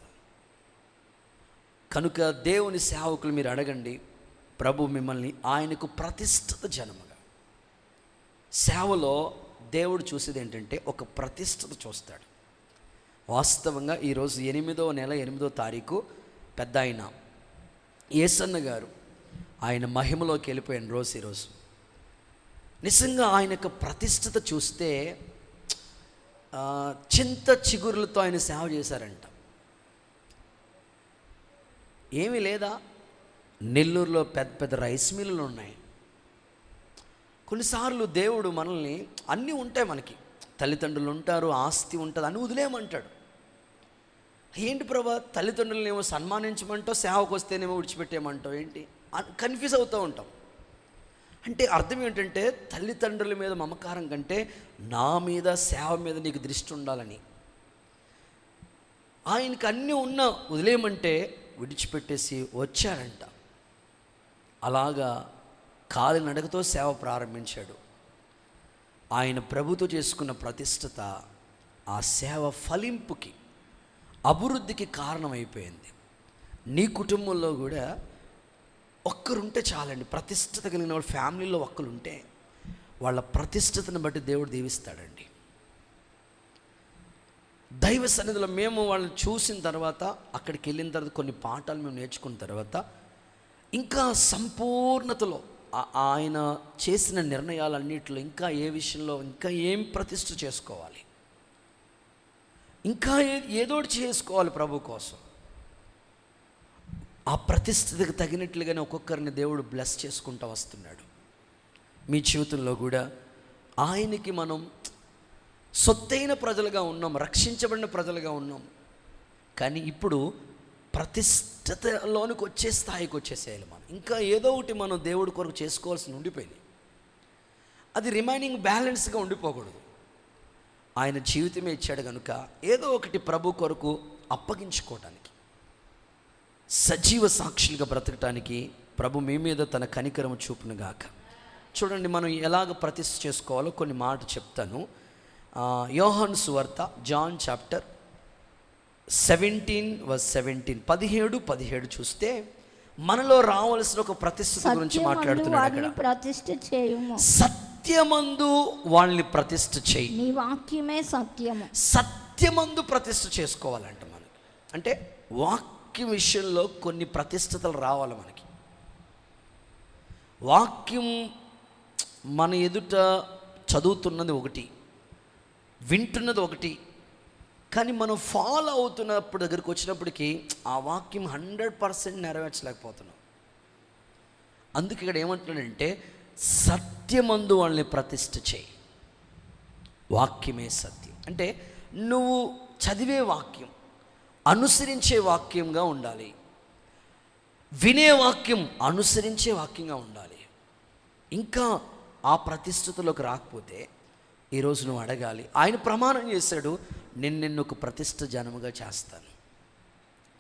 కనుక దేవుని సేవకులు మీరు అడగండి, ప్రభు మిమ్మల్ని ఆయనకు ప్రతిష్ఠిత జనముగా. సేవలో దేవుడు చూసేది ఏంటంటే ఒక ప్రతిష్ఠిత చూస్తాడు. వాస్తవంగా ఈరోజు 8వ నెల 8వ తారీఖు పెద్ద ఆయన యేసన్న గారు ఆయన మహిమలోకి వెళ్ళిపోయిన రోజు ఈరోజు. నిజంగా ఆయన యొక్క ప్రతిష్ఠిత చూస్తే చింత చిగురులతో ఆయన సేవ చేశారంట. ఏమీ లేదా, నెల్లూరులో పెద్ద పెద్ద రైస్ మిల్లులు ఉన్నాయి. కొన్నిసార్లు దేవుడు మనల్ని, అన్నీ ఉంటాయి మనకి, తల్లిదండ్రులు ఉంటారు, ఆస్తి ఉంటుంది, అని వదిలేయమంటాడు. ఏంటి ప్రభా, తల్లిదండ్రులను ఏమో సన్మానించమంటావు, సేవకు వస్తేనేమో విడిచిపెట్టేయమంటావు, ఏంటి కన్ఫ్యూజ్ అవుతూ ఉంటాం. అంటే అర్థం ఏంటంటే తల్లిదండ్రుల మీద మమకారం కంటే నా మీద, సేవ మీద నీకు దృష్టి ఉండాలని. ఆయనకి అన్నీ ఉన్నా వదిలేయమంటే విడిచిపెట్టేసి వచ్చాడంట. అలాగా కాలినడకతో సేవ ప్రారంభించాడు. ఆయన ప్రభుతో చేసుకున్న ప్రతిష్ఠత ఆ సేవ ఫలింపుకి, అభివృద్ధికి కారణమైపోయింది. నీ కుటుంబంలో కూడా ఒక్కరుంటే చాలండి, ప్రతిష్ఠత కలిగిన వాళ్ళ ఫ్యామిలీలో ఒక్కరుంటే వాళ్ళ ప్రతిష్ఠతను బట్టి దేవుడు దీవిస్తాడండి. దైవ సన్నిధిలో మేము వాళ్ళని చూసిన తర్వాత, అక్కడికి వెళ్ళిన తర్వాత కొన్ని పాఠాలు మేము నేర్చుకున్న తర్వాత, ఇంకా సంపూర్ణతలో ఆయన చేసిన నిర్ణయాలన్నిటిలో ఇంకా ఏ విషయంలో ఇంకా ఏం ప్రతిష్ఠ చేసుకోవాలి, ఇంకా ఏదోటి చేసుకోవాలి ప్రభు కోసం, ఆ ప్రతిష్ఠతకు తగినట్లుగానే ఒక్కొక్కరిని దేవుడు బ్లెస్ చేసుకుంటూ వస్తున్నాడు. మీ జీవితంలో కూడా ఆయనకి మనం సొత్తైన ప్రజలుగా ఉన్నాం, రక్షించబడిన ప్రజలుగా ఉన్నాం. కానీ ఇప్పుడు ప్రతిష్ఠతలోనికి వచ్చే స్థాయికి వచ్చేసేయాలి మనం. ఇంకా ఏదో ఒకటి మనం దేవుడి కొరకు చేసుకోవాల్సి ఉండిపోయింది. అది రిమైనింగ్ బ్యాలెన్స్గా ఉండిపోకూడదు. ఆయన జీవితమే ఇచ్చాడు కనుక ఏదో ఒకటి ప్రభు కొరకు అప్పగించుకోవడానికి, సజీవ సాక్షులుగా బ్రతకటానికి ప్రభు మీ మీద తన కనికరము చూపునుగాక. చూడండి, మనం ఎలాగ ప్రతిష్ఠ చేసుకోవాలో కొన్ని మాట చెప్తాను. యోహాను సువార్త, జాన్ చాప్టర్ 17:17, 17 చూస్తే మనలో రావాల్సిన ఒక ప్రతిష్ఠ గురించి మాట్లాడుతున్నాడు అక్కడ. ప్రతిష్ఠ చేయుము, సత్యమందు వాళ్ళని ప్రతిష్ఠ చేయి, నీ వాక్యమే సత్యము. సత్యమందు ప్రతిష్ఠ చేసుకోవాలంట మనకి. అంటే వాక్యం విషయంలో కొన్ని ప్రతిష్ఠతలు రావాలి మనకి. వాక్యం మన ఎదుట చదువుతున్నది ఒకటి, వింటున్నది ఒకటి, కానీ మనం ఫాలో అవుతున్నప్పుడు దగ్గరికి వచ్చినప్పటికీ ఆ వాక్యం 100% నెరవేర్చలేకపోతున్నాం. అందుకే ఇక్కడ ఏమంటున్నాడంటే సత్యమందు వాళ్ళని ప్రతిష్ఠ చేయి, వాక్యమే సత్యం. అంటే నువ్వు చదివే వాక్యం అనుసరించే వాక్యంగా ఉండాలి, వినే వాక్యం అనుసరించే వాక్యంగా ఉండాలి. ఇంకా ఆ ప్రతిష్ఠతలోకి రాకపోతే ఈరోజు నువ్వు అడగాలి. ఆయన ప్రమాణం చేశాడు, నిన్ను ఒక ప్రతిష్ఠ జనముగా చేస్తాను.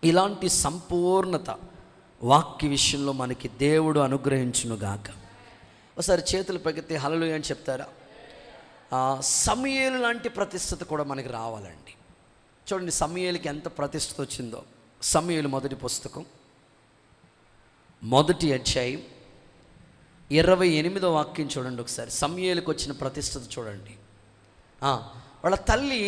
ఇలాంటి సంపూర్ణత వాక్య విషయంలో మనకి దేవుడు అనుగ్రహించునుగాక. ఒకసారి చేతులు పైకెత్తి హల్లెలూయా అని చెప్తారా? సమూయేలు లాంటి ప్రతిష్ఠత కూడా మనకి రావాలండి. చూడండి, సమూయేలుకి ఎంత ప్రతిష్ఠత వచ్చిందో. సమూయేలు మొదటి పుస్తకం 1వ అధ్యాయం 28వ వాక్యం చూడండి ఒకసారి. సమూయేలుకి వచ్చిన ప్రతిష్ఠత చూడండి. వాళ్ళ తల్లి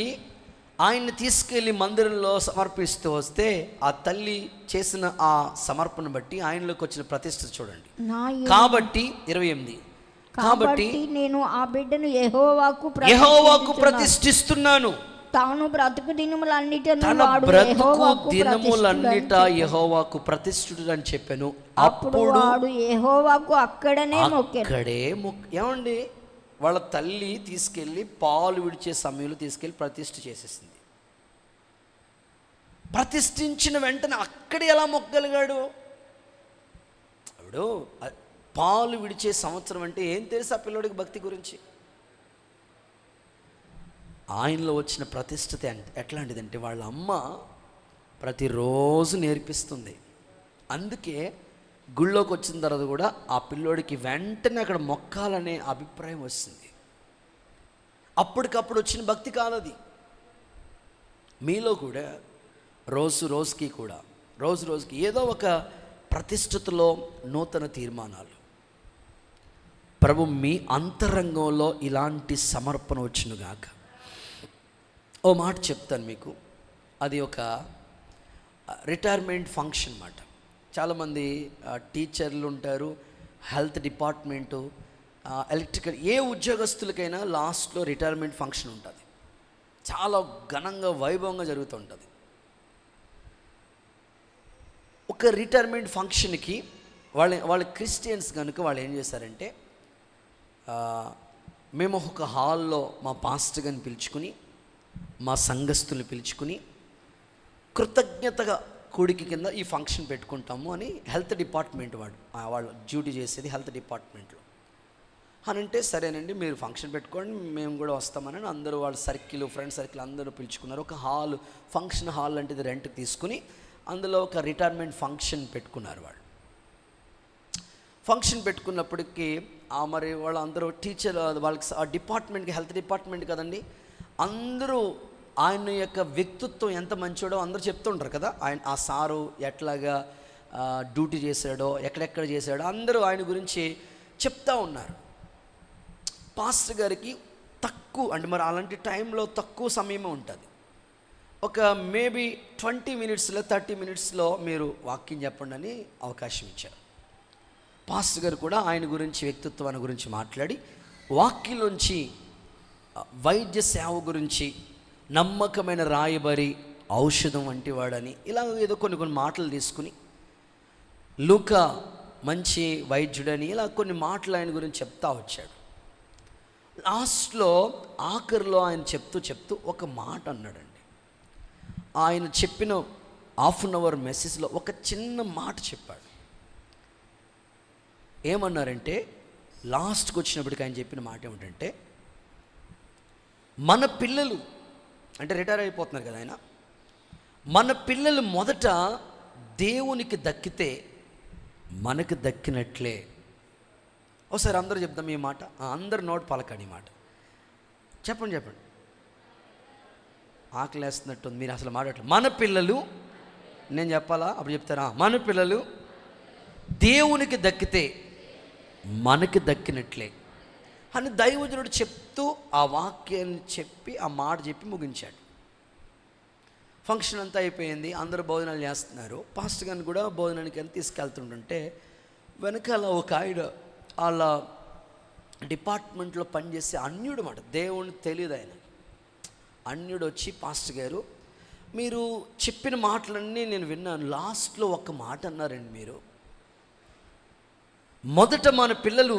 ఆయన్ని తీసుకెళ్ళి మందిరంలో సమర్పిస్తూ వస్తే ఆ తల్లి చేసిన ఆ సమర్పణ బట్టి ఆయనలోకి వచ్చిన ప్రతిష్ఠ చూడండి. కాబట్టి 28 కాబట్టి నేను ఆ బిడ్డను యెహోవాకు ప్రతిష్ఠిస్తున్నాను. తాను బ్రతుకు దినములన్నిట యెహోవాకు ప్రతిష్ఠితుడు అని చెప్పాను. అప్పుడు యెహోవాకు అక్కడే ఏమండి, వాళ్ళ తల్లి తీసుకెళ్ళి పాలు విడిచే సమయంలో తీసుకెళ్ళి ప్రతిష్ఠ చేసేసింది. ప్రతిష్ఠించిన వెంటనే అక్కడ ఎలా మొక్కగలిగాడు? అప్పుడు పాలు విడిచే సంవత్సరం అంటే ఏం తెలుసు ఆ పిల్లోడికి భక్తి గురించి? ఆయనలో వచ్చిన ప్రతిష్ఠత ఎట్లాంటిదంటే వాళ్ళ అమ్మ ప్రతిరోజు నేర్పిస్తుంది. అందుకే గుళ్ళోకి వచ్చిన తర్వాత కూడా ఆ పిల్లోడికి వెంటనే అక్కడ మొక్కాలనే అభిప్రాయం వస్తుంది. అప్పటికప్పుడు వచ్చిన భక్తి కాదది. మీలో కూడా రోజు రోజుకి ఏదో ఒక ప్రతిష్ఠతలో నూతన తీర్మానాలు. ప్రభు మీ అంతరంగంలో ఇలాంటి సమర్పణ వచ్చునుగాక. ఓ మాట చెప్తాను మీకు, అది ఒక రిటైర్మెంట్ ఫంక్షన్ మాట. చాలామంది టీచర్లు ఉంటారు, హెల్త్ డిపార్ట్మెంటు, ఎలక్ట్రికల్, ఏ ఉద్యోగస్తులకైనా లాస్ట్లో రిటైర్మెంట్ ఫంక్షన్ ఉంటుంది. చాలా ఘనంగా వైభవంగా జరుగుతుంటుంది. ఒక రిటైర్మెంట్ ఫంక్షన్కి వాళ్ళ క్రిస్టియన్స్ కనుక వాళ్ళు ఏం చేశారంటే, మేము ఒక హాల్లో మా పాస్టర్ గారిని పిలుచుకుని, మా సంఘస్థుల్ని పిలుచుకుని కృతజ్ఞతగా కూడికి కింద ఈ ఫంక్షన్ పెట్టుకుంటాము అని హెల్త్ డిపార్ట్మెంట్ వాళ్ళు డ్యూటీ చేసేది హెల్త్ డిపార్ట్మెంట్లో అని అంటే, సరేనండి మీరు ఫంక్షన్ పెట్టుకోండి మేము కూడా వస్తామని అందరూ వాళ్ళ సర్కిల్, ఫ్రెండ్ సర్కిల్ అందరూ పిలుచుకున్నారు. ఒక హాల్, ఫంక్షన్ హాల్ లాంటిది రెంట్కి తీసుకుని అందులో ఒక రిటైర్మెంట్ ఫంక్షన్ పెట్టుకున్నారు. వాళ్ళు ఫంక్షన్ పెట్టుకున్నప్పటికీ మరి వాళ్ళందరూ టీచర్, వాళ్ళకి ఆ డిపార్ట్మెంట్కి, హెల్త్ డిపార్ట్మెంట్ కదండి, అందరూ ఆయన యొక్క వ్యక్తిత్వం ఎంత మంచోడో అందరూ చెప్తుంటారు కదా. ఆ సారు ఎట్లాగా డ్యూటీ చేశాడో, ఎక్కడెక్కడ చేశాడో అందరూ ఆయన గురించి చెప్తా ఉన్నారు. పాస్టర్ గారికి తక్కువ, అంటే మరి అలాంటి టైంలో తక్కువ సమయమే ఉంటుంది. ఒక మేబీ 20 మినిట్స్లో 30 మినిట్స్లో మీరు వాక్యం చెప్పండి అని అవకాశం ఇచ్చారు. పాస్టర్ గారు కూడా ఆయన గురించి, వ్యక్తిత్వాన్ని గురించి మాట్లాడి వాక్యంలోంచి వైద్య సేవ గురించి, నమ్మకమైన రాయబరి, ఔషధం వంటి వాడని, ఇలా ఏదో కొన్ని మాటలు తీసుకుని, లూకా మంచి వైద్యుడని, ఇలా కొన్ని మాటలు ఆయన గురించి చెప్తా వచ్చాడు. లాస్ట్లో ఆఖరిలో ఆయన చెప్తూ ఒక మాట అన్నాడండి. ఆయన చెప్పిన ½ అన్ అవర్ మెసేజ్లో ఒక చిన్న మాట చెప్పాడు. ఏమన్నారంటే, లాస్ట్కి వచ్చినప్పటికి ఆయన చెప్పిన మాట ఏమిటంటే, మన పిల్లలు, అంటే రిటైర్ అయిపోతున్నారు కదా ఆయన, మన పిల్లలు మొదట దేవునికి దక్కితే మనకు దక్కినట్లే. ఒకసారి అందరూ చెప్దాం ఈ మాట, అందరు నోట్ పలకండి ఈ మాట. చెప్పండి ఆకలి వేస్తున్నట్టుంది, మీరు అసలు మాట్లాడలేదు. మన పిల్లలు, నేను చెప్పాలా అప్పుడు చెప్తారా? మన పిల్లలు దేవునికి దక్కితే మనకి దక్కినట్లే అని దైవజనుడు చెప్తూ ఆ వాక్యాన్ని చెప్పి, ఆ మాట చెప్పి ముగించాడు. ఫంక్షన్ అంతా అయిపోయింది, అందరూ భోజనాలు చేస్తున్నారు. పాస్టర్ గారిని కూడా భోజనానికి అని తీసుకెళ్తుంటుంటే వెనకాల ఒక ఆయన వాళ్ళ డిపార్ట్మెంట్లో పనిచేసే అన్యుడు మాట, దేవుని తెలియదు ఆయన, అన్యుడు వచ్చి, పాస్టర్ గారు మీరు చెప్పిన మాటలన్నీ నేను విన్నాను, లాస్ట్లో ఒక మాట అన్నారండి, మీరు మొదట మన పిల్లలు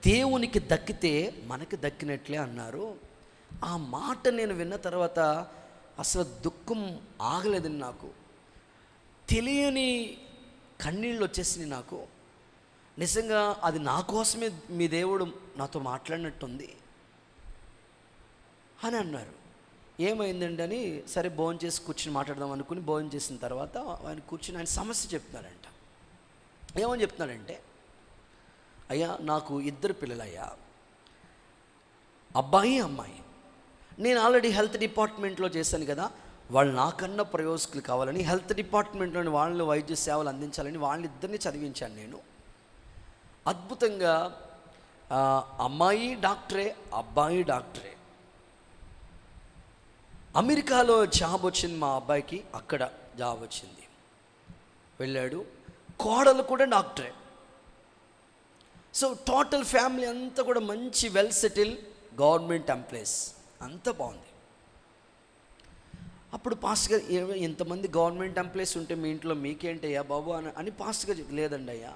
దేవునికి దక్కితే మనకి దక్కినట్లే అన్నారు. ఆ మాట నేను విన్న తర్వాత అసలు దుఃఖం ఆగలేదండి, నాకు తెలియని కన్నీళ్ళు వచ్చేసినాయి నాకు. నిజంగా అది నా కోసమే మీ దేవుడు నాతో మాట్లాడినట్టుంది అని అన్నారు. ఏమైందండి అని సరే భోజనం చేసి కూర్చుని మాట్లాడదాం అనుకుని భోజనం చేసిన తర్వాత ఆయన కూర్చుని ఆయన సమస్య చెప్తున్నాడంట. ఏమని చెప్తున్నాడంటే, అయ్యా నాకు 2 పిల్లలయ్యా, అబ్బాయి అమ్మాయి. నేను ఆల్రెడీ హెల్త్ డిపార్ట్మెంట్లో చేశాను కదా, వాళ్ళు నాకన్నా ప్రయోజకులు కావాలని హెల్త్ డిపార్ట్మెంట్లోని వాళ్ళని వైద్య సేవలు అందించాలని వాళ్ళిద్దరిని చదివించాను నేను. అద్భుతంగా అమ్మాయి డాక్టరే, అబ్బాయి డాక్టరే. అమెరికాలో జాబ్ వచ్చింది మా అబ్బాయికి, అక్కడ జాబ్ వచ్చింది, వెళ్ళాడు. కోడలు కూడా డాక్టరే. సో టోటల్ ఫ్యామిలీ అంతా కూడా మంచి వెల్ సెటిల్ గవర్నమెంట్ ఎంప్లాయీస్, అంతా బాగుంది. అప్పుడు పాస్టర్ గారు, ఇంతమంది గవర్నమెంట్ ఎంప్లాయీస్ ఉంటే మీ ఇంట్లో మీకేంటయ్యా బాబు అని పాస్టర్ గారు, లేదండి అయ్యా,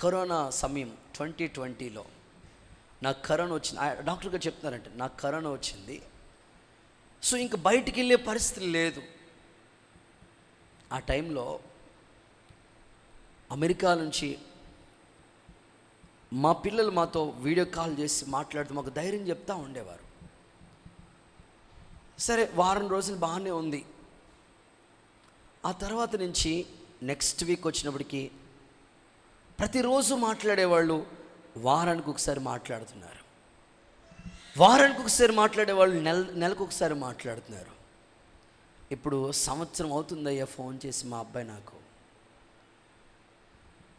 కరోనా సమయం 2020లో నాకు కరోనా వచ్చింది. డాక్టర్ గారు చెప్తున్నారంటే నాకు కరోనా వచ్చింది, సో ఇంక బయటికి వెళ్ళే పరిస్థితి లేదు. ఆ టైంలో అమెరికా నుంచి మా పిల్లలు మాతో వీడియో కాల్ చేసి మాట్లాడుతూ మాకు ధైర్యం చెప్తూ ఉండేవారు. సరే, వారం రోజులు బాగానే ఉంది. ఆ తర్వాత నుంచి నెక్స్ట్ వీక్ వచ్చినప్పటికీ ప్రతిరోజు మాట్లాడేవాళ్ళు, వారానికి ఒకసారి మాట్లాడుతున్నారు, వారానికి ఒకసారి మాట్లాడేవాళ్ళు నెలకు ఒకసారి మాట్లాడుతున్నారు. ఇప్పుడు సంవత్సరం అవుతుందయ్యా ఫోన్ చేసి మా అబ్బాయి నాకు.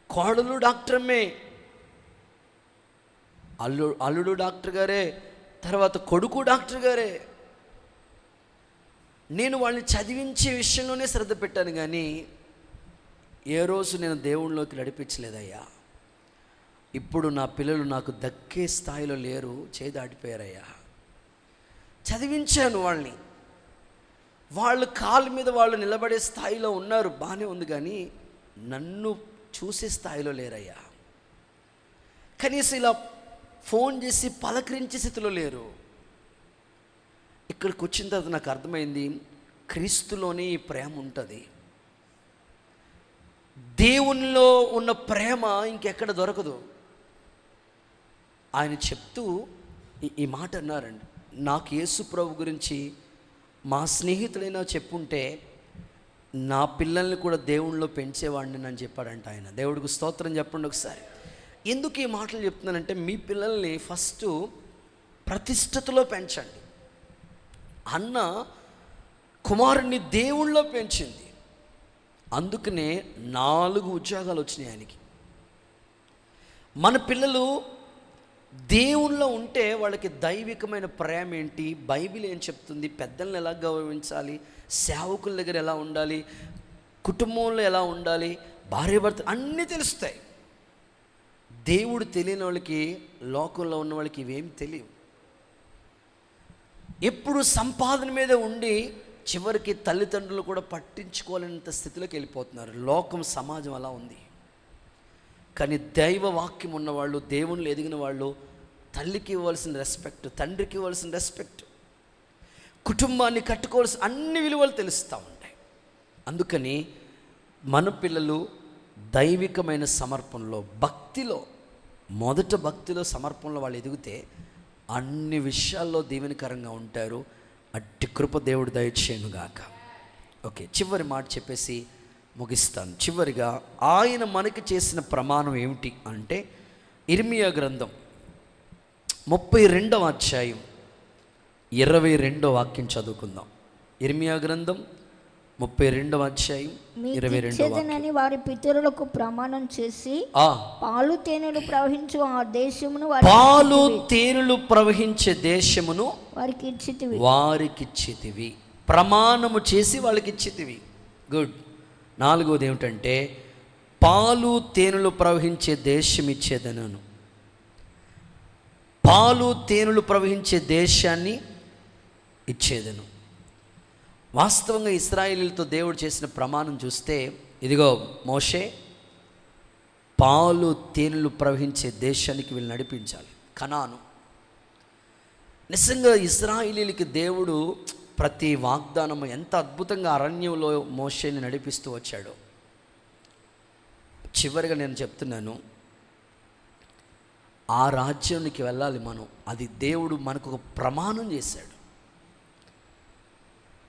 కోడలు డాక్టరమ్మే, అల్లుడు డాక్టర్ గారే, తర్వాత కొడుకు డాక్టర్ గారే. నేను వాళ్ళని చదివించే విషయంలోనే శ్రద్ధ పెట్టాను, కానీ ఏ రోజు నేను దేవుళ్ళలోకి నడిపించలేదయ్యా. ఇప్పుడు నా పిల్లలు నాకు దక్కే స్థాయిలో లేరు, చేదాటిపోయారయ్యా. చదివించాను వాళ్ళని, వాళ్ళ కాళ్ళ మీద వాళ్ళు నిలబడే స్థాయిలో ఉన్నారు, బాగానే ఉంది, కానీ నన్ను చూసే స్థాయిలో లేరయ్యా. కనీసం ఇలా ఫోన్ చేసి పలకరించే స్థితిలో లేరు. ఇక్కడికి వచ్చిన తర్వాత నాకు అర్థమైంది, క్రీస్తులోనే ఈ ప్రేమ ఉంటుంది. దేవునిలో ఉన్న ప్రేమ ఇంకెక్కడ దొరకదు. ఆయన చెప్తూ ఈ మాట అన్నారండి, నాకు యేసు ప్రభు గురించి మా స్నేహితులైనా చెప్పుంటే నా పిల్లల్ని కూడా దేవునిలో పెంచేవాడిని అని చెప్పాడంట ఆయన. దేవుడికి స్తోత్రం చెప్పండి ఒకసారి. ఎందుకు ఈ మాటలు చెప్తున్నానంటే, మీ పిల్లల్ని ఫస్ట్ ప్రతిష్టతలో పెంచండి. అన్న కుమారుణ్ణి దేవుళ్ళలో పెంచింది, అందుకనే 4 ఉద్యోగాలు వచ్చినాయి ఆయనకి. మన పిల్లలు దేవుళ్ళలో ఉంటే వాళ్ళకి దైవికమైన ప్రేమ ఏంటి, బైబిల్ ఏం చెప్తుంది, పెద్దల్ని ఎలా గౌరవించాలి, సేవకుల దగ్గర ఎలా ఉండాలి, కుటుంబంలో ఎలా ఉండాలి, భార్య భర్త అన్నీ తెలుస్తాయి. దేవుడు తెలియని వాళ్ళకి, లోకంలో ఉన్న వాళ్ళకి ఇవేం తెలియవు. ఎప్పుడు సంపాదన మీద ఉండి చివరికి తల్లిదండ్రులు కూడా పట్టించుకోలేనంత స్థితిలోకి వెళ్ళిపోతున్నారు. లోకం, సమాజం అలా ఉంది. కానీ దైవ వాక్యం ఉన్నవాళ్ళు, దేవుళ్ళు ఎదిగిన వాళ్ళు తల్లికి ఇవ్వాల్సిన రెస్పెక్ట్, తండ్రికి ఇవ్వాల్సిన రెస్పెక్ట్, కుటుంబాన్ని కట్టుకోవాల్సిన అన్ని విలువలు తెలుస్తూ ఉంటాయి. అందుకని మన పిల్లలు దైవికమైన సమర్పణలో, భక్తిలో, మొదట భక్తిలో, సమర్పణలో వాళ్ళు ఎదిగితే అన్ని విషయాల్లో దీవెనకరంగా ఉంటారు. అట్టి కృప దేవుడు దయచేయునుగాక. ఓకే, చివరి మాట చెప్పేసి ముగిస్తాను. చివరిగా ఆయన మనకి చేసిన ప్రమాణం ఏమిటి అంటే, ఇర్మియా గ్రంథం 32వ అధ్యాయం 22వ వాక్యం చదువుకుందాం. ఇర్మియా గ్రంథం 32వ అధ్యాయం 22వ వాక్యం. వారి పితరులకు ప్రమాణం చేసి పాలు తేనెలు ప్రవహించు ఆ దేశమును, పాలు తేనెలు ప్రవహించే దేశమును వారికి ఇచ్చితివి. ప్రమాణము చేసి వాళ్ళకి ఇచ్చితివి. గుడ్. 4వది ఏమిటంటే, పాలు తేనెలు ప్రవహించే దేశం ఇచ్చేదనను. పాలు తేనెలు ప్రవహించే దేశాన్ని ఇచ్చేదను. వాస్తవంగా ఇశ్రాయేలీలతో దేవుడు చేసిన ప్రమాణం చూస్తే, ఇదిగో మోషే, పాలు తేనెలు ప్రవహించే దేశానికి వీళ్ళు నడిపించాలి, కనాను. నిజంగా ఇశ్రాయేలీలకి దేవుడు ప్రతి వాగ్దానం ఎంత అద్భుతంగా అరణ్యంలో మోషేని నడిపిస్తూ వచ్చాడు. చివరిగా నేను చెప్తున్నాను, ఆ రాజ్యానికి వెళ్ళాలి మనం. అది దేవుడు మనకు ఒక ప్రమాణం చేశాడు.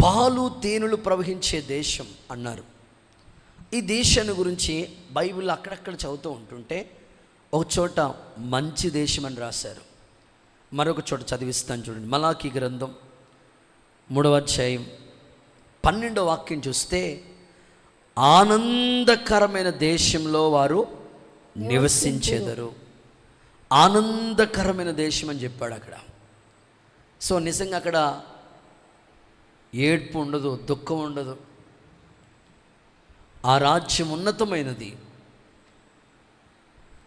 పాలు తేనెలు ప్రవహించే దేశం అన్నారు. ఈ దేశాన్ని గురించి బైబిల్ అక్కడక్కడ చదువుతూ ఉంటుంటే, ఒక చోట మంచి దేశం అని రాశారు, మరొక చోట చదివిస్తాను చూడండి. మలాకీ గ్రంథం 3వ అధ్యాయం 12వ వాక్యం చూస్తే, ఆనందకరమైన దేశంలో వారు నివసించేదరు. ఆనందకరమైన దేశం అని చెప్పాడు అక్కడ. సో నిజంగా అక్కడ ఏడ్పు ఉండదు, దుఃఖం ఉండదు. ఆ రాజ్యం ఉన్నతమైనది.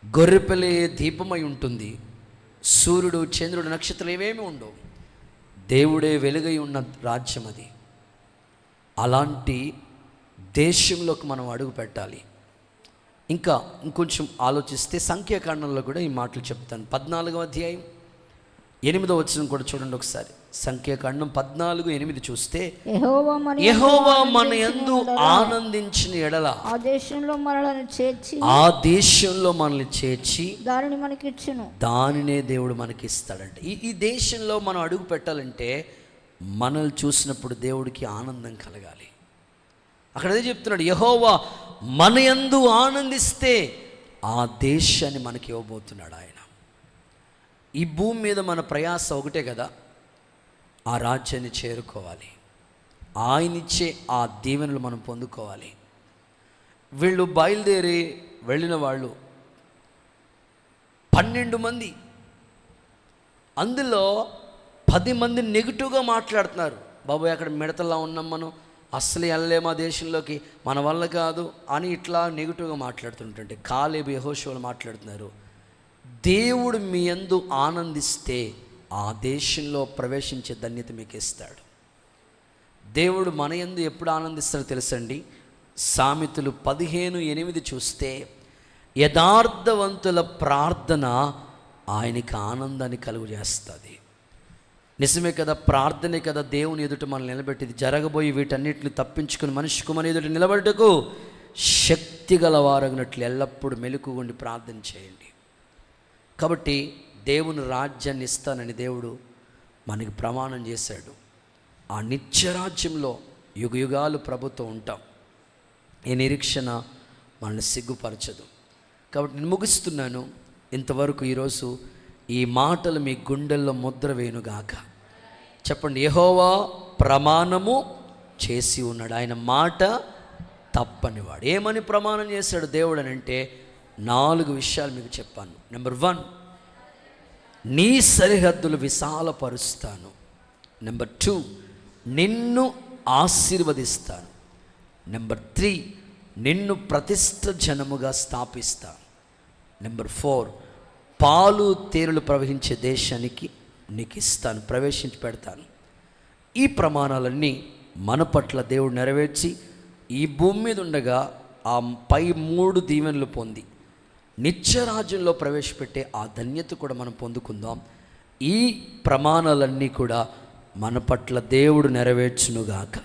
గొర్రెపిల్లే దీపమై ఉంటుంది. సూర్యుడు, చంద్రుడు, నక్షత్రాలు ఇవేమీ ఉండవు. దేవుడే వెలుగై ఉన్న రాజ్యం అది. అలాంటి దేశంలోకి మనం అడుగు పెట్టాలి. ఇంకా ఇంకొంచెం ఆలోచిస్తే సంఖ్యాకాండంలో కూడా ఈ మాటలు చెప్తాను. 14వ అధ్యాయం 8వ వచనం కూడా చూడండి ఒకసారి. సంఖ్యాకాండం 14:8 చూస్తే, యెహోవా మన యందు ఆనందించిన ఎడల ఆ దేశంలో మనల్ని చేర్చి దానిని మనకిచ్చును. దానినే దేవుడు మనకిస్తాడంట. ఈ దేశంలో మనం అడుగు పెట్టాలంటే మనల్ని చూసినప్పుడు దేవుడికి ఆనందం కలగాలి. అక్కడ అదే చెప్తున్నాడు, యెహోవా మన యందు ఆనందిస్తే ఆ దేశాన్ని మనకి ఇవ్వబోతున్నాడు ఆయన. ఈ భూమి మీద మన ప్రయాస ఒకటే కదా, ఆ రాజ్యాన్ని చేరుకోవాలి. ఆయనిచ్చే ఆ దీవెనలు మనం పొందుకోవాలి. వీళ్ళు బయలుదేరి వెళ్ళిన వాళ్ళు 12 మంది. అందులో 10 మంది నెగిటివ్గా మాట్లాడుతున్నారు. బాబోయ్, అక్కడ మిడతలా ఉన్నాం, మనం అస్సలు వెళ్ళలేము ఆ దేశంలోకి, మన వల్ల కాదు అని ఇట్లా నెగిటివ్గా మాట్లాడుతుంటే, కాలేబు, యెహోషువలు మాట్లాడుతున్నారు, దేవుడు మీ యందు ఆనందిస్తే ఆ దేశంలో ప్రవేశించే ధన్యత మీకు ఇస్తాడు. దేవుడు మన యందు ఎప్పుడు ఆనందిస్తాడో తెలుసండి. సామెతలు 15:8 చూస్తే, యథార్థవంతుల ప్రార్థన ఆయనకి ఆనందాన్ని కలుగు చేస్తుంది. నిజమే కదా, ప్రార్థనే కదా దేవుని ఎదుట మనం నిలబెట్టేది. జరగబోయి వీటన్నిటిని తప్పించుకుని మనిషి కుమారుని ఎదుట నిలబెట్టుకు శక్తి గలవారగినట్లు ఎల్లప్పుడూ మెలకుగుండి ప్రార్థన చేయండి. కాబట్టి దేవుని రాజ్యాన్ని ఇస్తానని దేవుడు మనకి ప్రమాణం చేశాడు. ఆ నిత్యరాజ్యంలో యుగయుగాలు ప్రభుత్వం ఉంటాం. ఈ నిరీక్షణ మనల్ని సిగ్గుపరచదు. కాబట్టి నేను ముగిస్తున్నాను. ఇంతవరకు ఈరోజు ఈ మాటలు మీ గుండెల్లో ముద్ర వేయునుగాక. చెప్పండి, యెహోవా ప్రమాణము చేసి ఉన్నాడు, ఆయన మాట తప్పనివాడు. ఏమని ప్రమాణం చేశాడు దేవుడు అని అంటే 4 విషయాలు మీకు చెప్పాను. నెంబర్ 1, నీ సరిహద్దులు విశాలపరుస్తాను. నెంబర్ 2, నిన్ను ఆశీర్వదిస్తాను. నెంబర్ 3, నిన్ను ప్రతిష్ఠ జనముగా స్థాపిస్తాను. నెంబర్ 4, పాలు తేనెలు ప్రవహించే దేశానికి నీకు ఇస్తాను, ప్రవేశించి పెడతాను. ఈ ప్రమాణాలన్నీ మన పట్ల దేవుడు నెరవేర్చి ఈ భూమి మీద ఉండగా ఆ పై 3 దీవెనలు పొంది నిత్యరాజ్యంలో ప్రవేశపెట్టే ఆ ధన్యత కూడా మనం పొందుకుందాం. ఈ ప్రమాణాలన్నీ కూడా మన పట్ల దేవుడు నెరవేర్చునుగాక.